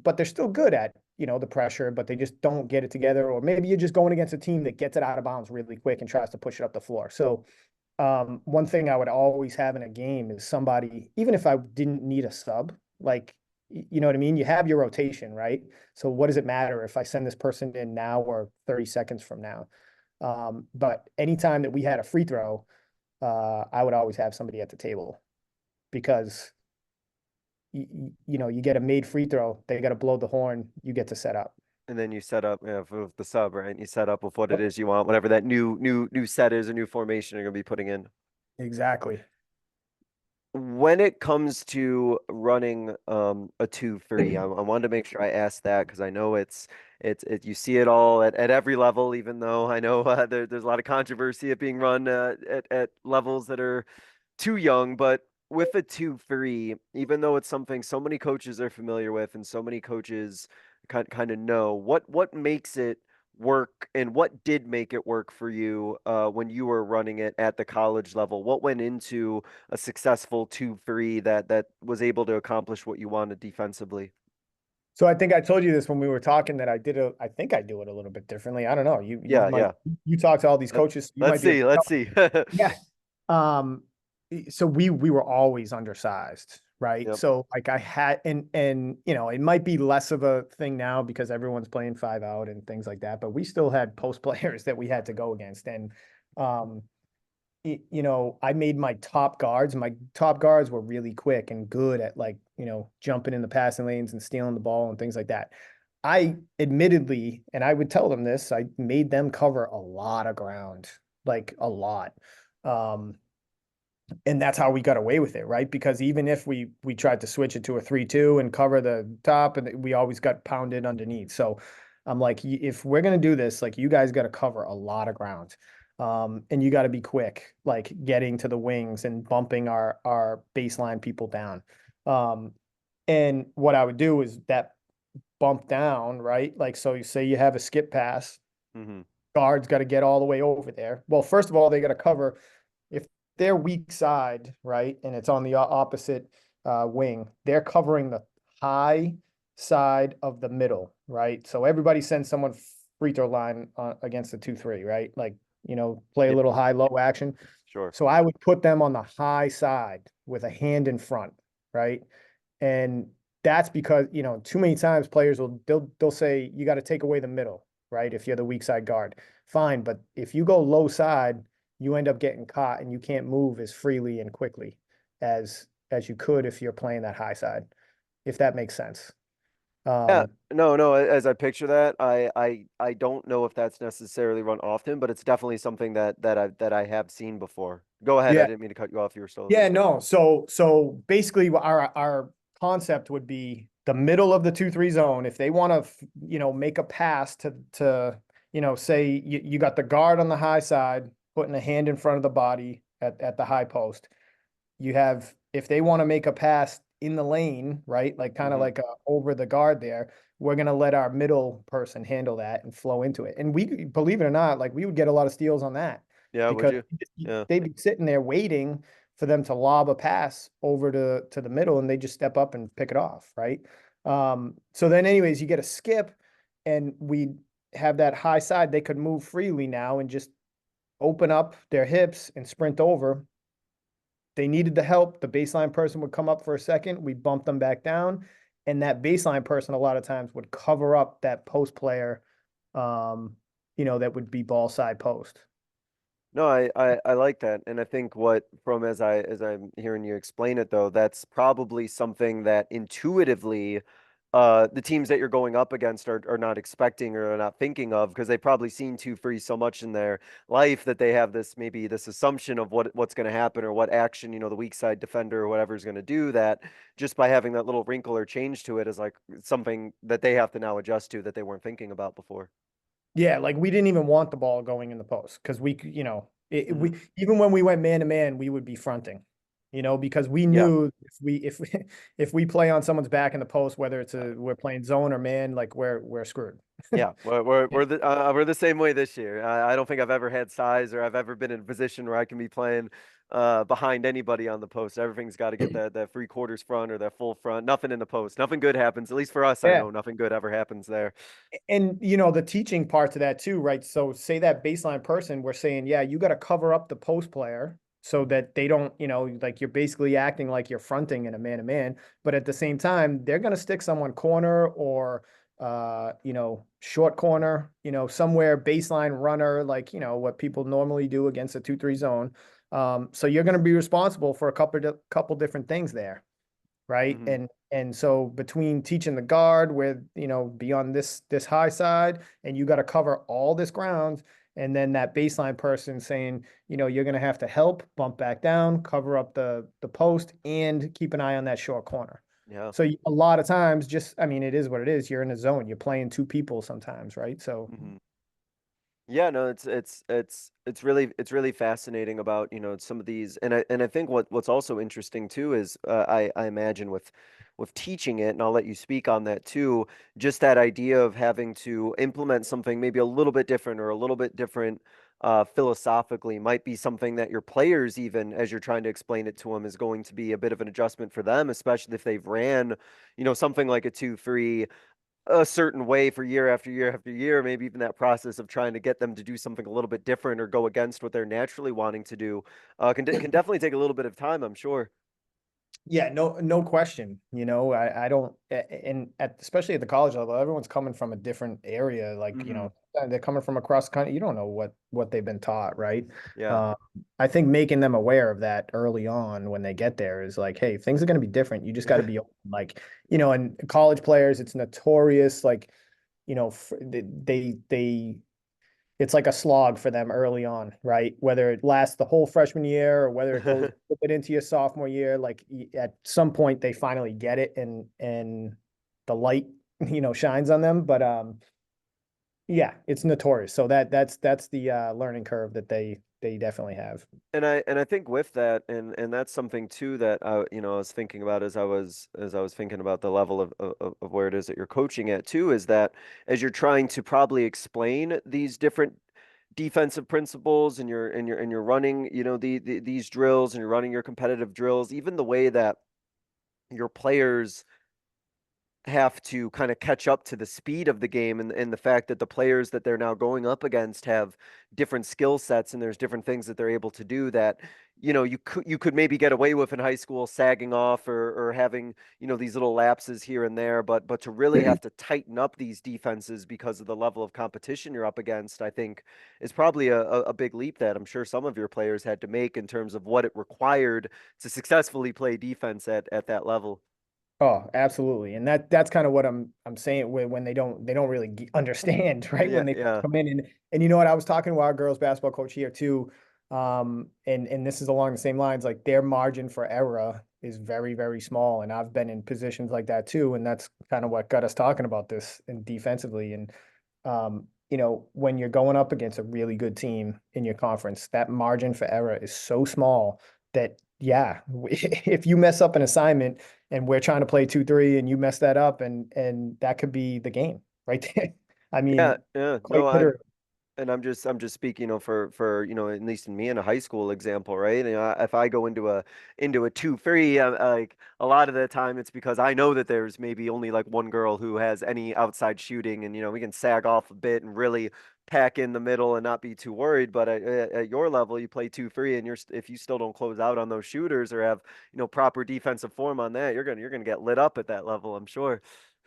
But they're still good at, the pressure, but they just don't get it together. Or maybe you're just going against a team that gets it out of bounds really quick and tries to push it up the floor. So one thing I would always have in a game is somebody, even if I didn't need a sub, like, you know what I mean? You have your rotation, right? So what does it matter if I send this person in now or 30 seconds from now? But anytime that we had a free throw, I would always have somebody at the table because you get a made free throw, they got to blow the horn, you get to set up. And then you set up, yeah, with the sub, right? You set up with what it Yep. is you want, whatever that new set is or new formation you're gonna be putting in. Exactly. When it comes to running a 2-3, I wanted to make sure I asked that because I know you see it all at every level, even though I know there's a lot of controversy at being run at levels that are too young. But with a 2-3, even though it's something so many coaches are familiar with and so many coaches kind of know, what makes it work and what did make it work for you when you were running it at the college level? What went into a successful 2-3 that was able to accomplish what you wanted defensively? So I think I told you this when we were talking that I think I do it a little bit differently. I don't know. You Yeah, might yeah. you talk to all these Let, coaches, you let's might be able see. to Let's tell me. see. Yeah. Um, so we were always undersized, right? Yep. So like I had and it might be less of a thing now because everyone's playing 5 out and things like that, but we still had post players that we had to go against. And um I made my top guards. My top guards were really quick and good at like, jumping in the passing lanes and stealing the ball and things like that. I admittedly, and I would tell them this, I made them cover a lot of ground, like a lot. Um, and that's how we got away with it, right? Because even if we tried to switch it to a 3-2 and cover the top, and we always got pounded underneath. So I'm like, if we're gonna do this, like you guys got to cover a lot of ground. And you got to be quick, like getting to the wings and bumping our baseline people down. Um, and what I would do is that bump down, right? Like, so you say you have a skip pass, Mm-hmm. guards got to get all the way over there. Well, first of all, they got to cover if they're weak side, right, and it's on the opposite wing, they're covering the high side of the middle, right? So everybody sends someone free throw line against the 2-3, right? Like, play a Yeah, little high-low action. sure. So I would put them on the high side with a hand in front, right? And that's because, too many times players they'll say you got to take away the middle, right? If you're the weak side guard. Fine, but if you go low side, you end up getting caught and you can't move as freely and quickly as you could if you're playing that high side, if that makes sense. Yeah, Um, no. As I picture that, I don't know if that's necessarily run often, but it's definitely something that I have seen before. Go ahead. I yeah, didn't mean to cut you off. You were still. yeah, no. So basically our concept would be the middle of the 2-3 zone. If they want to, make a pass to, say you got the guard on the high side, putting a hand in front of the body at the high post. You have, if they want to make a pass in the lane, right? Like kind of Hmm. like over the guard there, we're going to let our middle person handle that and flow into it. And we, believe it or not, like we would get a lot of steals on that Yeah, would because you? Yeah. they'd be sitting there waiting for them to lob a pass over to the middle and they just step up and pick it off, right? So then anyways, you get a skip and we have that high side. They could move freely now and just open up their hips and sprint over. They needed the help. The baseline person would come up for a second. We bumped them back down. And that baseline person, a lot of times, would cover up that post player, that would be ball side post. No, I like that. And I think what from as I'm hearing you explain it though, that's probably something that intuitively the teams that you're going up against are not expecting or are not thinking of because they've probably seen two free so much in their life that they have this maybe this assumption of what's going to happen or what action, the weak side defender or whatever is going to do that just by having that little wrinkle or change to it is like something that they have to now adjust to that they weren't thinking about before. Yeah, like we didn't even want the ball going in the post because we even when we went man to man, we would be fronting, because we Yeah. knew if we if we play on someone's back in the post, whether we're playing zone or man, like we're screwed. Yeah, we're the same way this year. I don't think I've ever had size or I've ever been in a position where I can be playing behind anybody on the post. Everything's got to get that 3/4 front or that full front. Nothing in the post. Nothing good happens. At least for us, I Yeah. know nothing good ever happens there. And the teaching part to that too, right? So say that baseline person, we're saying, yeah, you got to cover up the post player so that they don't, like you're basically acting like you're fronting in a man to man, but at the same time, they're going to stick someone corner or short corner, somewhere baseline runner, like, what people normally do against a 2-3 zone. So you're going to be responsible for a couple different things there, right? Hmm. And so between teaching the guard with, be on this high side and you got to cover all this ground, and then that baseline person saying, you're going to have to help bump back down, cover up the post and keep an eye on that short corner. Yeah. So a lot of times I mean, it is what it is. You're in a zone, you're playing two people sometimes, right? So Hmm. Yeah, no, it's really fascinating about, some of these and I think what's also interesting too is I imagine with teaching it, and I'll let you speak on that too, just that idea of having to implement something maybe a little bit different or a little bit different philosophically might be something that your players even as you're trying to explain it to them is going to be a bit of an adjustment for them, especially if they've ran, something like a 2-3 a certain way for year after year after year, maybe even that process of trying to get them to do something a little bit different or go against what they're naturally wanting to do, can definitely take a little bit of time, I'm sure. yeah, no question. I don't, and especially at the college level, everyone's coming from a different area. Like, Hmm. they're coming from across the country. You don't know what they've been taught, right? Yeah. Uh, I think making them aware of that early on when they get there is like, hey, things are going to be different. You just got to be open. Like, and college players, it's notorious. Like, they it's like a slog for them early on, right? Whether it lasts the whole freshman year or whether it goes a little bit into your sophomore year, like at some point they finally get it and the light, shines on them. But Yeah, it's notorious. So that's the learning curve that they definitely have. And I think with that, and that's something too that I was thinking about as I was thinking about the level of where it is that you're coaching at too, is that as you're trying to probably explain these different defensive principles and you're running, these drills and you're running your competitive drills, even the way that your players have to kind of catch up to the speed of the game and the fact that the players that they're now going up against have different skill sets and there's different things that they're able to do that you could maybe get away with in high school, sagging off or having these little lapses here and there, but to really have to tighten up these defenses because of the level of competition you're up against, I think is probably a big leap that I'm sure some of your players had to make in terms of what it required to successfully play defense at that level. Oh, absolutely. And that's kind of what I'm saying when they don't really understand, right? Yeah, When they yeah. come in and you know what, I was talking to our girls basketball coach here too. And this is along the same lines, like their margin for error is very, very small. And I've been in positions like that too. And that's kind of what got us talking about this and defensively. And when you're going up against a really good team in your conference, that margin for error is so small that yeah, if you mess up an assignment and we're trying to play 2-3 and you mess that up and that could be the game right there. I Yeah, mean, yeah. quite No, literally. and I'm just speaking, for at least in me in a high school example, right? If I go into a 2-3, like a lot of the time it's because I know that there's maybe only like one girl who has any outside shooting, and we can sag off a bit and really pack in the middle and not be too worried. But at your level, you play 2-3, and if you still don't close out on those shooters or have proper defensive form on that, you're gonna get lit up at that level, I'm sure.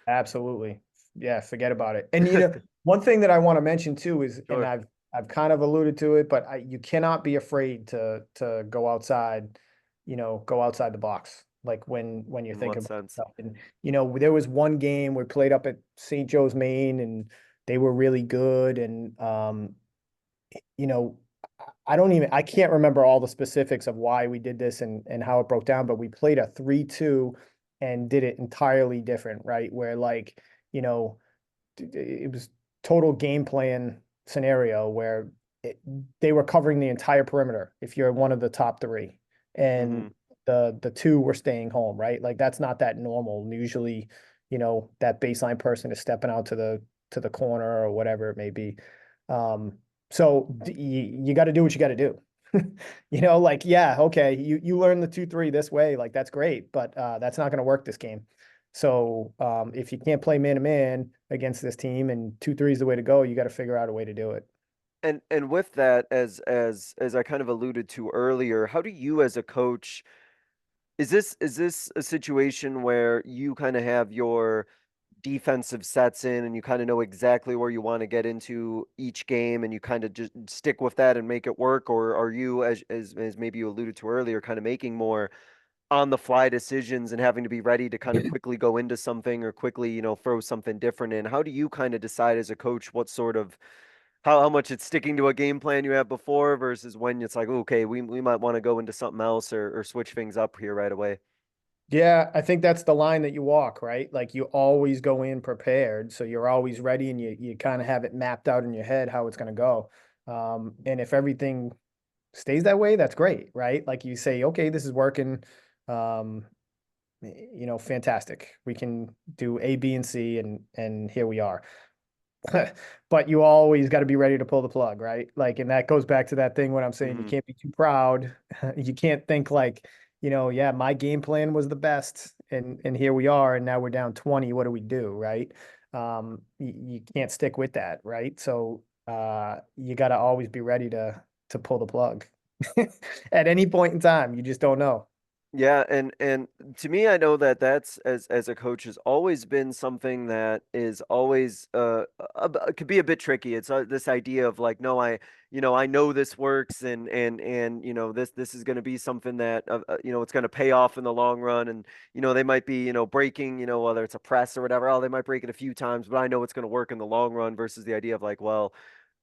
Absolutely. Yeah, forget about it. And one thing that I want to mention too is, and Sure. I've kind of alluded to it, but you cannot be afraid to go outside, go outside the box. Like when you're In what thinking about sense? stuff. And there was one game we played up at St. Joe's, Maine, and they were really good. And you know, I can't remember all the specifics of why we did this and how it broke down, but we played a 3-2 and did it entirely different, right? Where like, you know, it was total game plan scenario where they were covering the entire perimeter if you're one of the top three, Hmm. and the two were staying home, right? Like that's not that normal. Usually, that baseline person is stepping out to the corner or whatever it may be. So you got to do what you got to do. Like, yeah, okay, you learn the 2-3 this way, like that's great, but that's not going to work this game. So if you can't play man to man against this team and 2-3 is the way to go, you got to figure out a way to do it. And with that, as I kind of alluded to earlier, how do you as a coach, is this a situation where you kind of have your defensive sets in and you kind of know exactly where you want to get into each game and you kind of just stick with that and make it work? Or are you, as maybe you alluded to earlier, kind of making more on the fly decisions and having to be ready to kind of quickly go into something or quickly, throw something different in? How do you kind of decide as a coach what sort of how much it's sticking to a game plan you have before versus when it's like, okay, we might want to go into something else or switch things up here right away? Yeah, I think that's the line that you walk, right? Like you always go in prepared, so you're always ready and you kind of have it mapped out in your head how it's going to go. And if everything stays that way, that's great, right? Like you say, okay, this is working. Um, Fantastic. We can do A, B, and C, and here we are. But you always got to be ready to pull the plug, right? Like, and that goes back to that thing when I'm saying you Hmm. can't be too proud. You can't think like, yeah, my game plan was the best, and here we are, and now we're down 20. What do we do, right? You can't stick with that, right? So you got to always be ready to pull the plug at any point in time. You just don't know. Yeah, and to me, I know that that's as a coach has always been something that is always could be a bit tricky. It's this idea of like, no, I know this works, and this is going to be something that it's going to pay off in the long run, and they might be breaking, whether it's a press or whatever. Oh, they might break it a few times, but I know it's going to work in the long run. Versus the idea of like, well,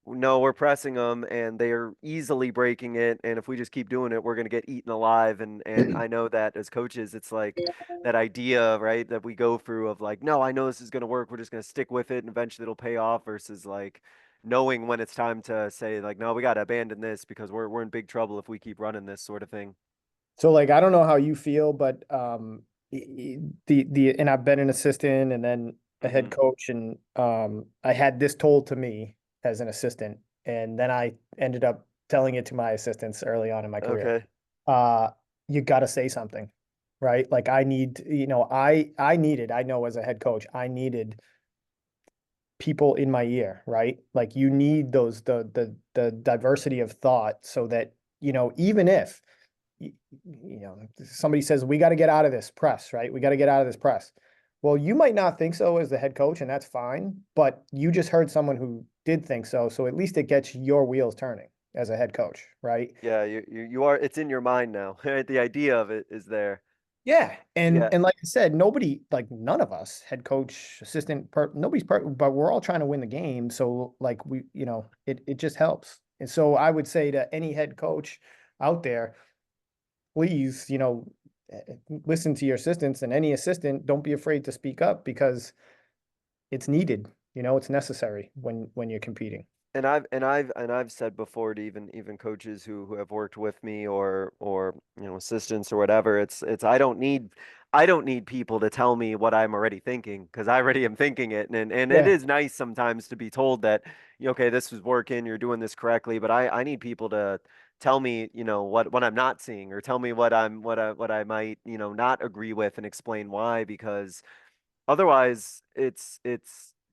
no, we're pressing them and they are easily breaking it. And if we just keep doing it, we're going to get eaten alive. And I know that as coaches, it's like that idea, right, that we go through of like, no, I know this is going to work. We're just going to stick with it and eventually it'll pay off versus like knowing when it's time to say like, no, we got to abandon this because we're in big trouble if we keep running this sort of thing. So like I don't know how you feel, but the and I've been an assistant and then a head Hmm. coach, and I had this told to me as an assistant, and then I ended up telling it to my assistants early on in my career. Okay. Uh, you got to say something, right? Like I need, I needed, I know as a head coach, I needed people in my ear, right? Like you need those the diversity of thought so that, even if somebody says we got to get out of this press, right? We got to get out of this press. Well, you might not think so as the head coach, and that's fine, but you just heard someone who did think so, so at least it gets your wheels turning as a head coach, right? Yeah, you are, it's in your mind now. Right? The idea of it is there. Yeah, and Yeah. and like I said, nobody, like none of us, head coach, assistant, nobody's but we're all trying to win the game. So like it just helps. And so I would say to any head coach out there, please, listen to your assistants, and any assistant, don't be afraid to speak up because it's needed. It's necessary when you're competing. And I've said before to even coaches who have worked with me or assistants or whatever, it's I don't need people to tell me what I'm already thinking because I already am thinking it, and it Yeah, is nice sometimes to be told that okay, this is working, you're doing this correctly, but I need people to tell me what I'm not seeing, or tell me what I might not agree with, and explain why, because otherwise, it's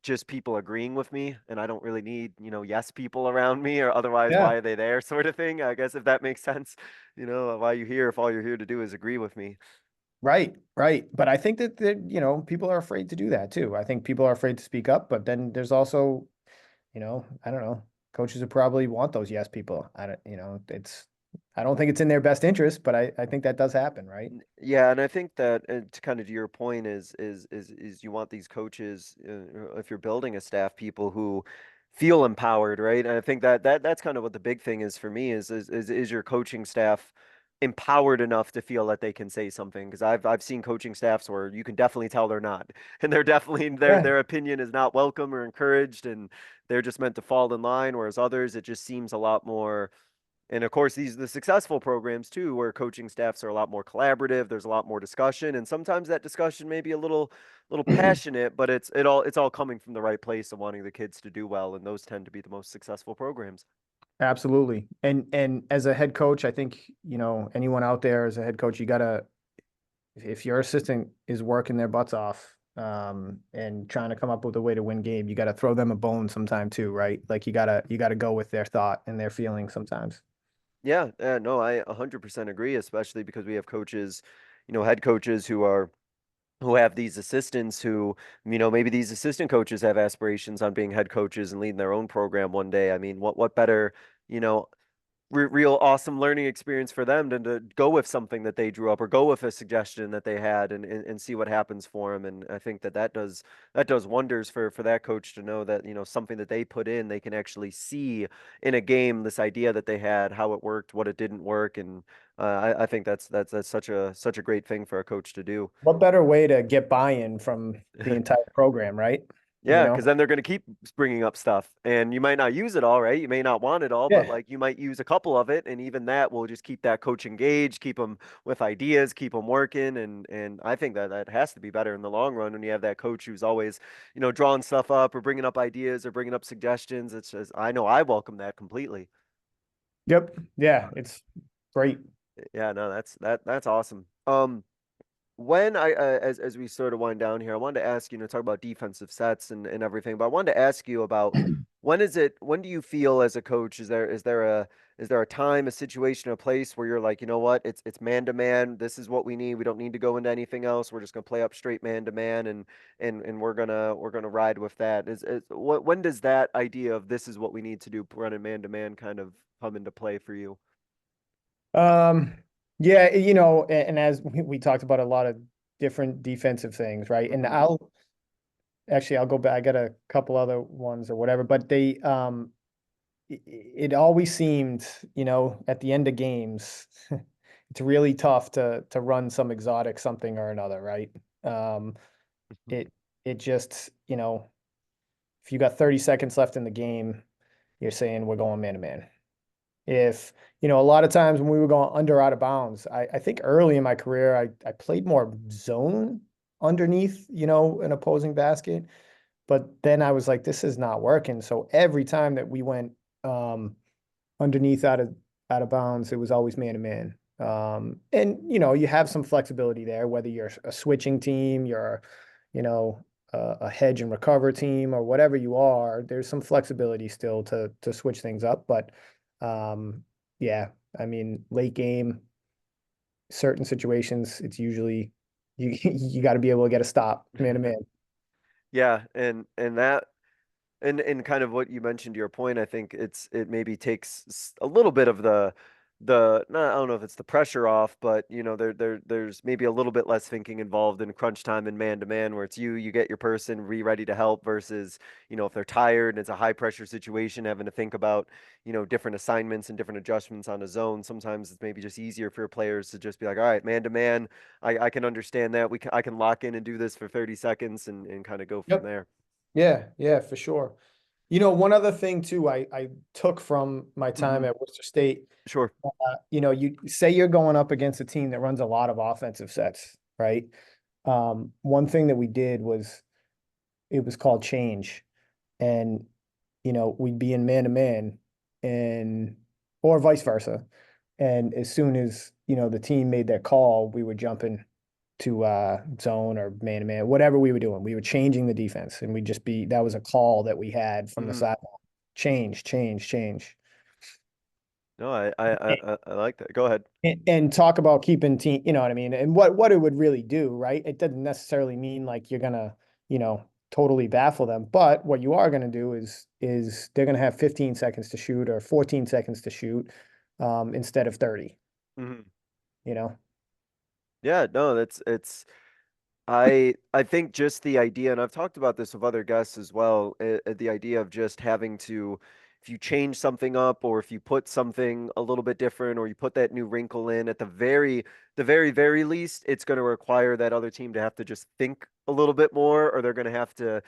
just people agreeing with me, and I don't really need, yes people around me, or otherwise, yeah, why are they there, sort of thing. I guess if that makes sense, why you here if all you're here to do is agree with me. right, right. But I think that people are afraid to do that too. I think people are afraid to speak up, but then there's also, I don't know, coaches who probably want those yes people. I don't think it's in their best interest, but I think that does happen, right? Yeah, and I think that, to kind of to your point, is you want these coaches, if you're building a staff, people who feel empowered, right? And I think that's kind of what the big thing is for me, is your coaching staff empowered enough to feel that they can say something? Because I've seen coaching staffs where you can definitely tell they're not, and they're definitely Yeah. their opinion is not welcome or encouraged, and they're just meant to fall in line. Whereas others, it just seems a lot more. And of course, these the successful programs too, where coaching staffs are a lot more collaborative. There's a lot more discussion, and sometimes that discussion may be a little passionate, but it's all coming from the right place of wanting the kids to do well, and those tend to be the most successful programs. Absolutely. And as a head coach, I think, anyone out there as a head coach, you gotta, if your assistant is working their butts off, and trying to come up with a way to win game, you gotta throw them a bone sometime too, right? Like you gotta go with their thought and their feelings sometimes. Yeah, no, I 100% agree, especially because we have coaches, head coaches who have these assistants who, maybe these assistant coaches have aspirations on being head coaches and leading their own program one day. I mean, what better, you know, real awesome learning experience for them than to go with something that they drew up, or go with a suggestion that they had, and see what happens for them. And I think that does wonders for that coach to know that, something that they put in, they can actually see in a game, this idea that they had, how it worked, what it didn't work. And I think that's such a great thing for a coach to do. What better way to get buy-in from the entire program, right? You Yeah, know? because then they're going to keep bringing up stuff, and you might not use it all, right? You may not want it all, but Yeah. like you might use a couple of it, and even that will just keep that coach engaged, keep them with ideas, keep them working, and I think that has to be better in the long run when you have that coach who's always, drawing stuff up or bringing up ideas or bringing up suggestions. It's just, I know I welcome that completely. Yep. Yeah, it's great. Yeah, no, that's awesome. When as we sort of wind down here, I wanted to ask you, talk about defensive sets and everything, but I wanted to ask you about when do you feel as a coach, is there a time, a situation, a place where you're like, you know what, it's man to man, this is what we need. We don't need to go into anything else. We're just gonna play up straight man to man, and we're gonna ride with that. When does that idea of this is what we need to do, running man to man, kind of come into play for you? Um, yeah, and as we talked about a lot of different defensive things, right? And Hmm. I'll go back. I got a couple other ones or whatever, but it always seemed, at the end of games, it's really tough to run some exotic something or another, right? Um, Mhm. it it just, if you got 30 seconds left in the game, you're saying we're going man to man. If, a lot of times when we were going under out of bounds, I think early in my career, I played more zone underneath, an opposing basket. But then I was like, this is not working. So every time that we went um, underneath out of bounds, it was always man to man. And you have some flexibility there, whether you're a switching team, you're, you know, a hedge and recover team, or whatever you are. There's some flexibility still to switch things up. But yeah, I mean, late game, certain situations, it's usually you got to be able to get a stop man to man. Yeah, and that and kind of what you mentioned to your point, I think it maybe takes a little bit of the no, I don't know if it's the pressure off, but there's maybe a little bit less thinking involved in crunch time and man to man, where it's you get your person ready to help versus if they're tired and it's a high pressure situation, having to think about different assignments and different adjustments on a zone. Sometimes it's maybe just easier for your players to just be like, all right, man to man, I can understand that I can lock in and do this for 30 seconds and kind of go from Yep. there. Yeah, yeah, for sure. One other thing too, I took from my time Hmm. at Worcester State, Sure. you say you're going up against a team that runs a lot of offensive sets, right? One thing that we did was it was called change, and we'd be in man to man, and or vice versa, and as soon as the team made their call, we were jumping to zone or man to man, whatever we were doing. We were changing the defense, and we'd just be that was a call that we had from the Hmm. side. Change, change, change. No, I like that. Go ahead. And talk about keeping team, you know what I mean? And what it would really do, right? It doesn't necessarily mean like you're gonna, totally baffle them. But what you are gonna do is they're gonna have 15 seconds to shoot or 14 seconds to shoot instead of 30, Hmm. you know? Yeah, no, it's I think just the idea, and I've talked about this with other guests as well, the idea of just having to, if you change something up or if you put something a little bit different or you put that new wrinkle in at the very least, it's going to require that other team to have to just think a little bit more, or they're going to have to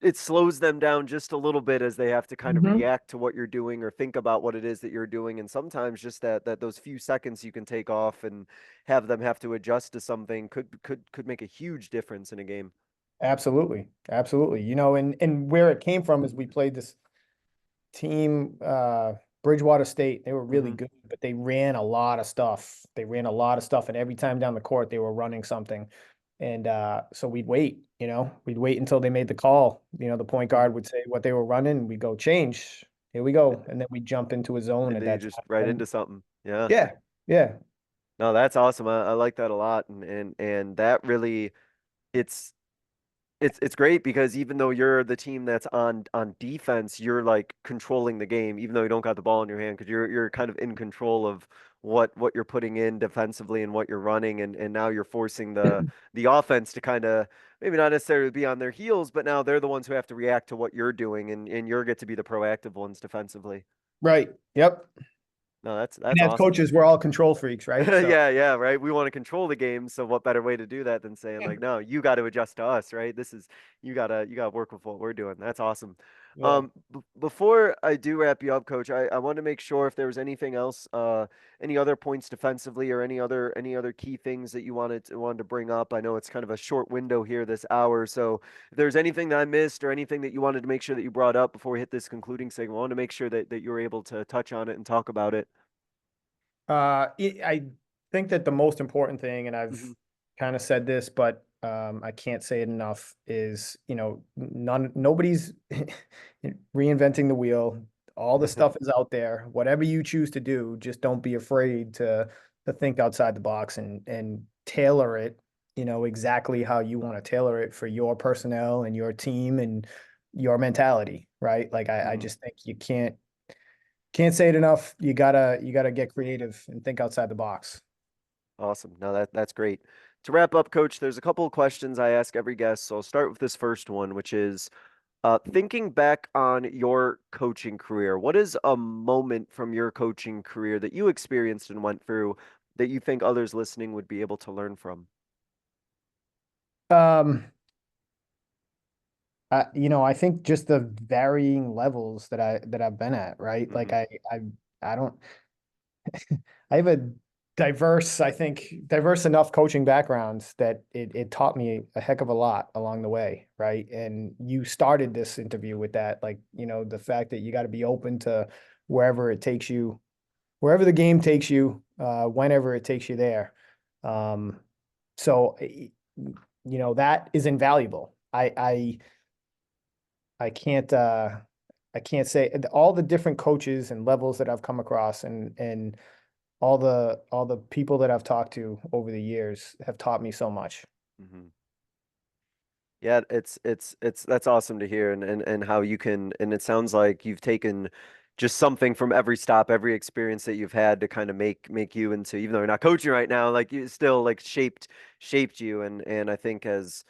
it slows them down just a little bit as they have to kind of Mhm. react to what you're doing or think about what it is that you're doing. And sometimes just that those few seconds you can take off and have them have to adjust to something could make a huge difference in a game. Absolutely. Absolutely. And where it came from is we played this team, Bridgewater State. They were really Hmm. good, but they ran a lot of stuff. They ran a lot of stuff, and every time down the court, they were running something. And so we'd wait until they made the call. The point guard Hmm. would say what they were running, and we'd go change. Here we go, and then we jump into a zone And at then you that just time. right into And something. Yeah. yeah, yeah. No, that's awesome. I like that a lot. And that really it's it's great because even though you're the team that's on defense, you're like controlling the game, even though you don't got the ball in your hand, because you're kind of in control of what you're putting in defensively and what you're running, and now you're forcing the offense to kind of maybe not necessarily be on their heels, but now they're the ones who have to react to what you're doing, and you get to be the proactive ones defensively. Right. Yep. No, that's And as awesome. coaches, we're all control freaks, right? So Yeah, yeah, right. We want to control the game, so what better way to do that than saying like, no, you got to adjust to us, right? This is you gotta work with what we're doing. That's awesome. yeah. Before I do wrap you up, Coach, I want to make sure if there was anything else, any other points defensively or any other key things that you wanted to bring up. I know it's kind of a short window here this hour, so if there's anything that I missed or anything that you wanted to make sure that you brought up before we hit this concluding segment, I want to make sure that you were able to touch on it and talk about it. I think that the most important thing, and I've Hmm. kind of said this, but I can't say it enough, is nobody's reinventing the wheel. All the stuff is out there. Whatever you choose to do, just don't be afraid to think outside the box and tailor it, exactly how you want to tailor it for your personnel and your team and your mentality, right? Like I Hmm. just think you can't say it enough. You gotta get creative and think outside the box. Awesome. No, that's great. To wrap up, Coach, there's a couple of questions I ask every guest. So I'll start with this first one, which is, Thinking back on your coaching career, what is a moment from your coaching career that you experienced and went through that you think others listening would be able to learn from? Um, I think just the varying levels that I've been at, right? Like Hmm. I don't I have a I think diverse enough coaching backgrounds that it taught me a heck of a lot along the way, right? And you started this interview with that, like, the fact that you got to be open to wherever it takes you, wherever the game takes you, whenever it takes you there. Um, so that is invaluable. I can't I can't say all the different coaches and levels that I've come across and all the people that I've talked to over the years have taught me so much. Hmm. Yeah, it's that's awesome to hear, and how you can, and it sounds like you've taken just something from every stop, every experience that you've had to kind of make you into, even though you're not coaching right now, like you still like shaped you, and I think as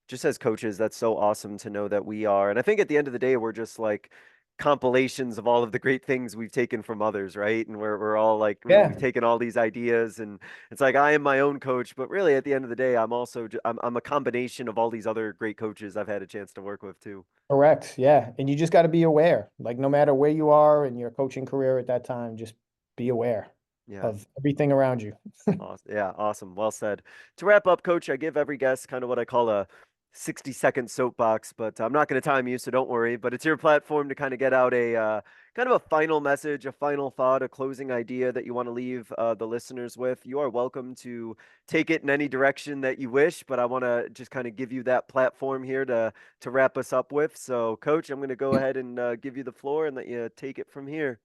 just as coaches, that's so awesome to know that we are. And I think at the end of the day, we're just like compilations of all of the great things we've taken from others, right? And we're all like, we've Yeah, taken all these ideas, and it's like I am my own coach, but really at the end of the day, I'm also I'm a combination of all these other great coaches I've had a chance to work with too. correct. Yeah. And you just got to be aware, like no matter where you are in your coaching career at that time, just be aware Yeah. of everything around you. Awesome. Yeah, awesome. Well said. To wrap up, Coach, I give every guest kind of what I call a 60-second soapbox, but I'm not going to time you, so don't worry. But it's your platform to kind of get out a kind of a final message, a final thought, a closing idea that you want to leave the listeners with. You are welcome to take it in any direction that you wish, but I want to just kind of give you that platform here to wrap us up with. So, Coach, I'm going to go ahead and give you the floor and let you take it from here.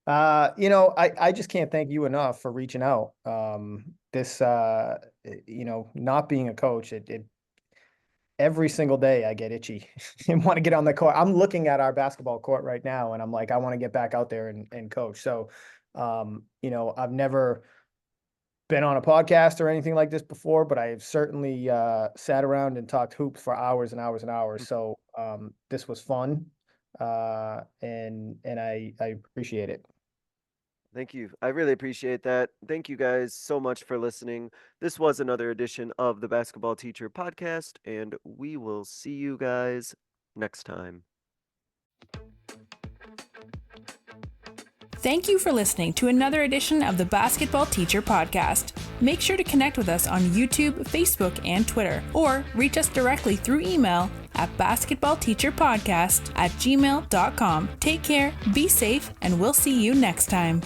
I just can't thank you enough for reaching out. Not being a coach, it every single day I get itchy and want to get on the court. I'm looking at our basketball court right now and I'm like, I want to get back out there and coach. So, I've never been on a podcast or anything like this before, but I've certainly sat around and talked hoops for hours and hours and hours. So this was fun, and I appreciate it. Thank you. I really appreciate that. Thank you guys so much for listening. This was another edition of the Basketball Teacher Podcast, and we will see you guys next time. Thank you for listening to another edition of the Basketball Teacher Podcast. Make sure to connect with us on YouTube, Facebook, and Twitter, or reach us directly through email at basketballteacherpodcast@gmail.com. Take care, be safe, and we'll see you next time.